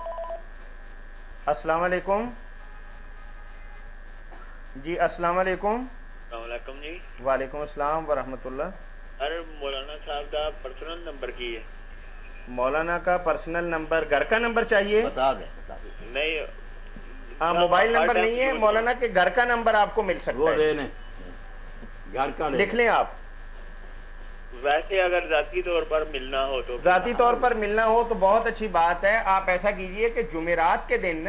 السلام علیکم جی، السلام علیکم۔ السلام علیکم جی۔ وعلیکم السلام ورحمۃ اللہ۔ ارے مولانا صاحب کا پرسنل نمبر کی ہے؟ مولانا کا پرسنل نمبر، گھر کا نمبر چاہیے؟ بتا دیں نہیں، ہاں، موبائل نمبر نہیں ہے مولانا کے، گھر کا نمبر آپ کو مل سکتا وہ ہے، دے لیں، گھر کا لکھ لیں آپ۔ ویسے اگر ذاتی طور پر ملنا ہو تو؟ ذاتی طور پر ملنا ہو تو بہت اچھی بات ہے، آپ ایسا کیجئے کہ جمعرات کے دن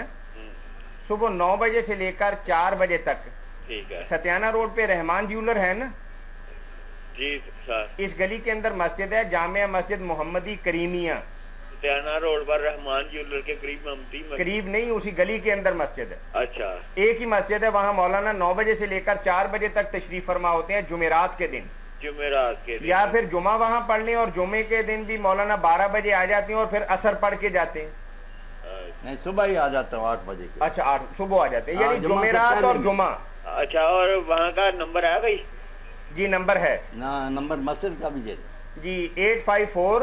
صبح 9 بجے سے لے کر 4 بجے تک ٹھیک ہے، ستیانہ روڈ پہ رحمان جیولر ہے نا، جی سر، اس گلی کے اندر مسجد ہے، جامعہ مسجد محمدی کریمیہ، ستیانہ روڈ پر رحمان جیولر کے قریب محمدی قریب نہیں، اسی گلی کے اندر مسجد ہے، اچھا، ایک ہی مسجد ہے، وہاں مولانا 9 بجے سے لے کر 4 بجے تک تشریف فرما ہوتے ہیں جمعرات کے دن، جمعرات کے دن، یا پھر جمعہ وہاں پڑھ لیں، اور جمعے کے دن بھی مولانا 12 بجے آ جاتے ہیں اور پھر عصر پڑھ کے جاتے ہیں۔ نہیں، صبح ہی آ جاتا ہوں 8 بجے کے۔ اچھا، 8 صبح آ جاتے ہیں، یعنی جمعہ سے جمعرات پہلے اور بھی۔ جمعہ۔ اچھا، اور وہاں کا نمبر ہے بھائی؟ جی نمبر ہے نمبر مسجد کا بھی دے دیں جی 854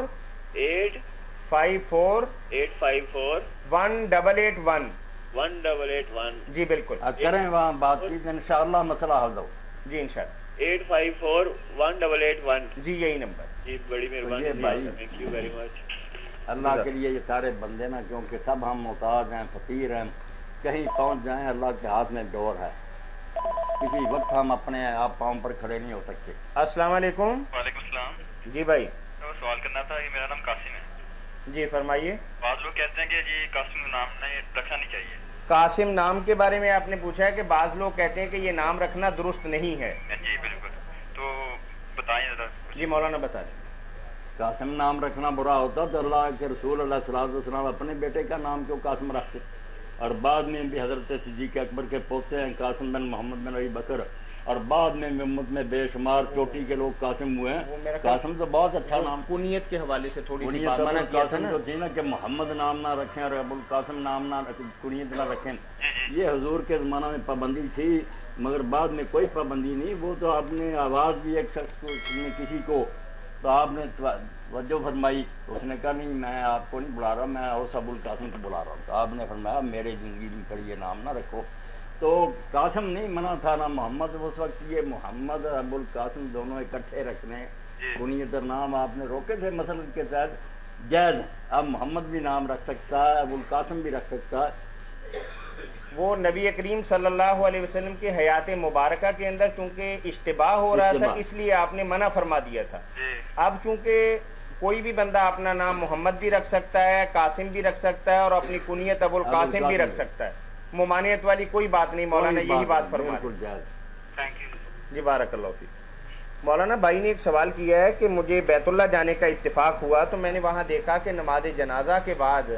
854 1881 1881 جی بالکل، کریں وہاں بات چیت، انشاءاللہ مسئلہ حل ہو۔ جی انشاءاللہ 854 1881 جی یہی نمبر۔ جی بڑی مہربانی بھائی، تھینک یو ویری مچ۔ اللہ کے لیے یہ سارے بندے نا، کیونکہ سب ہم محتاج ہیں، فقیر ہیں، کہیں پہنچ جائیں اللہ کے ہاتھ میں ڈور ہے، کسی وقت ہم اپنے آپ پاؤں پر کھڑے نہیں ہو سکتے۔ السلام علیکم۔ وعلیکم السلام جی بھائی، سوال کرنا تھا، میرا نام قاسم ہے۔ جی فرمائیے۔ بعض لوگ کہتے ہیں کہ جی قاسم نام نہیں رکھنا نہیں چاہیے۔ قاسم نام کے بارے میں آپ نے پوچھا ہے کہ بعض لوگ کہتے ہیں کہ یہ نام رکھنا درست نہیں ہے۔ جی بالکل، تو بتائیں ذرا۔ جی مولانا بتا دیں۔ قاسم نام رکھنا برا ہوتا تو اللہ کے رسول علیہ السلام اپنے بیٹے کا نام کیوں قاسم رکھتے؟ اور بعد میں بھی حضرت صدیق اکبر کے پوتے ہیں قاسم بن محمد بن ابی بکر، اور بعد میں امت میں بے شمار چوٹی کے لوگ قاسم ہوئے ہیں۔ قاسم تو بہت اچھا نام، کنیت کے حوالے سے تھوڑی سی کنیت منع کیا تھا قاسم نا۔ تو تھی نا کہ محمد نام نہ رکھیں اور ابو القاسم نام نہ کنیت نہ رکھیں، یہ حضور کے زمانہ میں پابندی تھی، مگر بعد میں کوئی پابندی نہیں۔ وہ تو آپ نے آواز دی ایک شخص کو، کسی کو، تو آپ نے توجہ فرمائی، اس نے کہا نہیں میں آپ کو نہیں بلا رہا، میں اور ابو القاسم کو بلا رہا ہوں، تو آپ نے فرمایا میرے زندگی میں پھر یہ نام نہ رکھو۔ تو قاسم نہیں منع تھا نا محمد، اس وقت یہ محمد اور ابو القاسم دونوں اکٹھے رکھنے کنیت اور نام آپ نے روکے تھے مثلا کے تحت جائز۔ اب محمد بھی نام رکھ سکتا ہے، ابو القاسم بھی رکھ سکتا ہے۔ وہ نبی کریم صلی اللہ علیہ وسلم کی حیات مبارکہ کے اندر چونکہ اشتباہ ہو رہا تھا، اس لیے آپ نے منع فرما دیا تھا۔ اب چونکہ کوئی بھی بندہ اپنا نام محمد بھی رکھ سکتا ہے، قاسم بھی رکھ سکتا ہے، اور اپنی کنیت ابو القاسم بھی رکھ سکتا ہے، ممانعت والی کوئی بات نہیں۔ مولانا یہی بات فرما رہے ہیں۔ جی بارک اللہ فیک۔ مولانا بھائی نے ایک سوال کیا ہے کہ مجھے بیت اللہ جانے کا اتفاق ہوا تو میں نے وہاں دیکھا کہ نماز جنازہ کے بعد،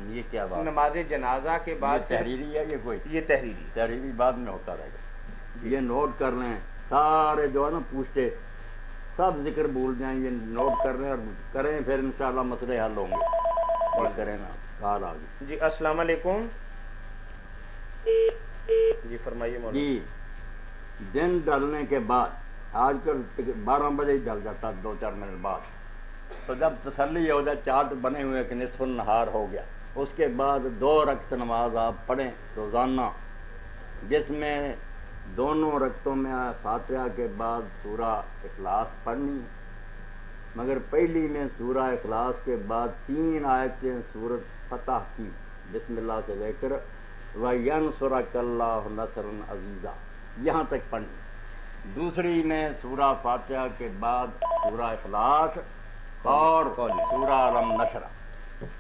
یہ کیا بات؟ نماز جنازہ کے بعد تحریری ہے یہ کوئی؟ یہ تحریری بعد میں ہوتا رہے گا، یہ نوٹ کر لیں سارے جو ہے نا پوچھتے، سب ذکر بھول جائیں، یہ نوٹ کر لیں اور کریں، پھر انشاءاللہ مسئلے حل ہوں گے، اور کریں نا کال آگے۔ جی السلام علیکم۔ جی فرمائیے مولانا۔ جی دن ڈلنے کے بعد، آج کل 12 بجے ہی ڈل جاتا، 2-4 منٹ بعد، تو جب تسلی ہو جائے، چارٹ بنے ہوئے کہ نصف النہار ہو گیا، اس کے بعد 2 رکعت نماز آپ پڑھیں روزانہ، جس میں دونوں رکعتوں میں فاتحہ کے بعد سورہ اخلاص پڑھنی، مگر پہلی میں سورہ اخلاص کے بعد 3 آیتیں سورۃ فتح کی بسم اللہ سے لے کر وَيَنْصُرَكَ اللَّهُ نَصْرًا عَزِيزًا یہاں تک پڑھنی، دوسری میں سورہ فاتحہ کے بعد سورہ اخلاص اور سورہ علم نشرہ،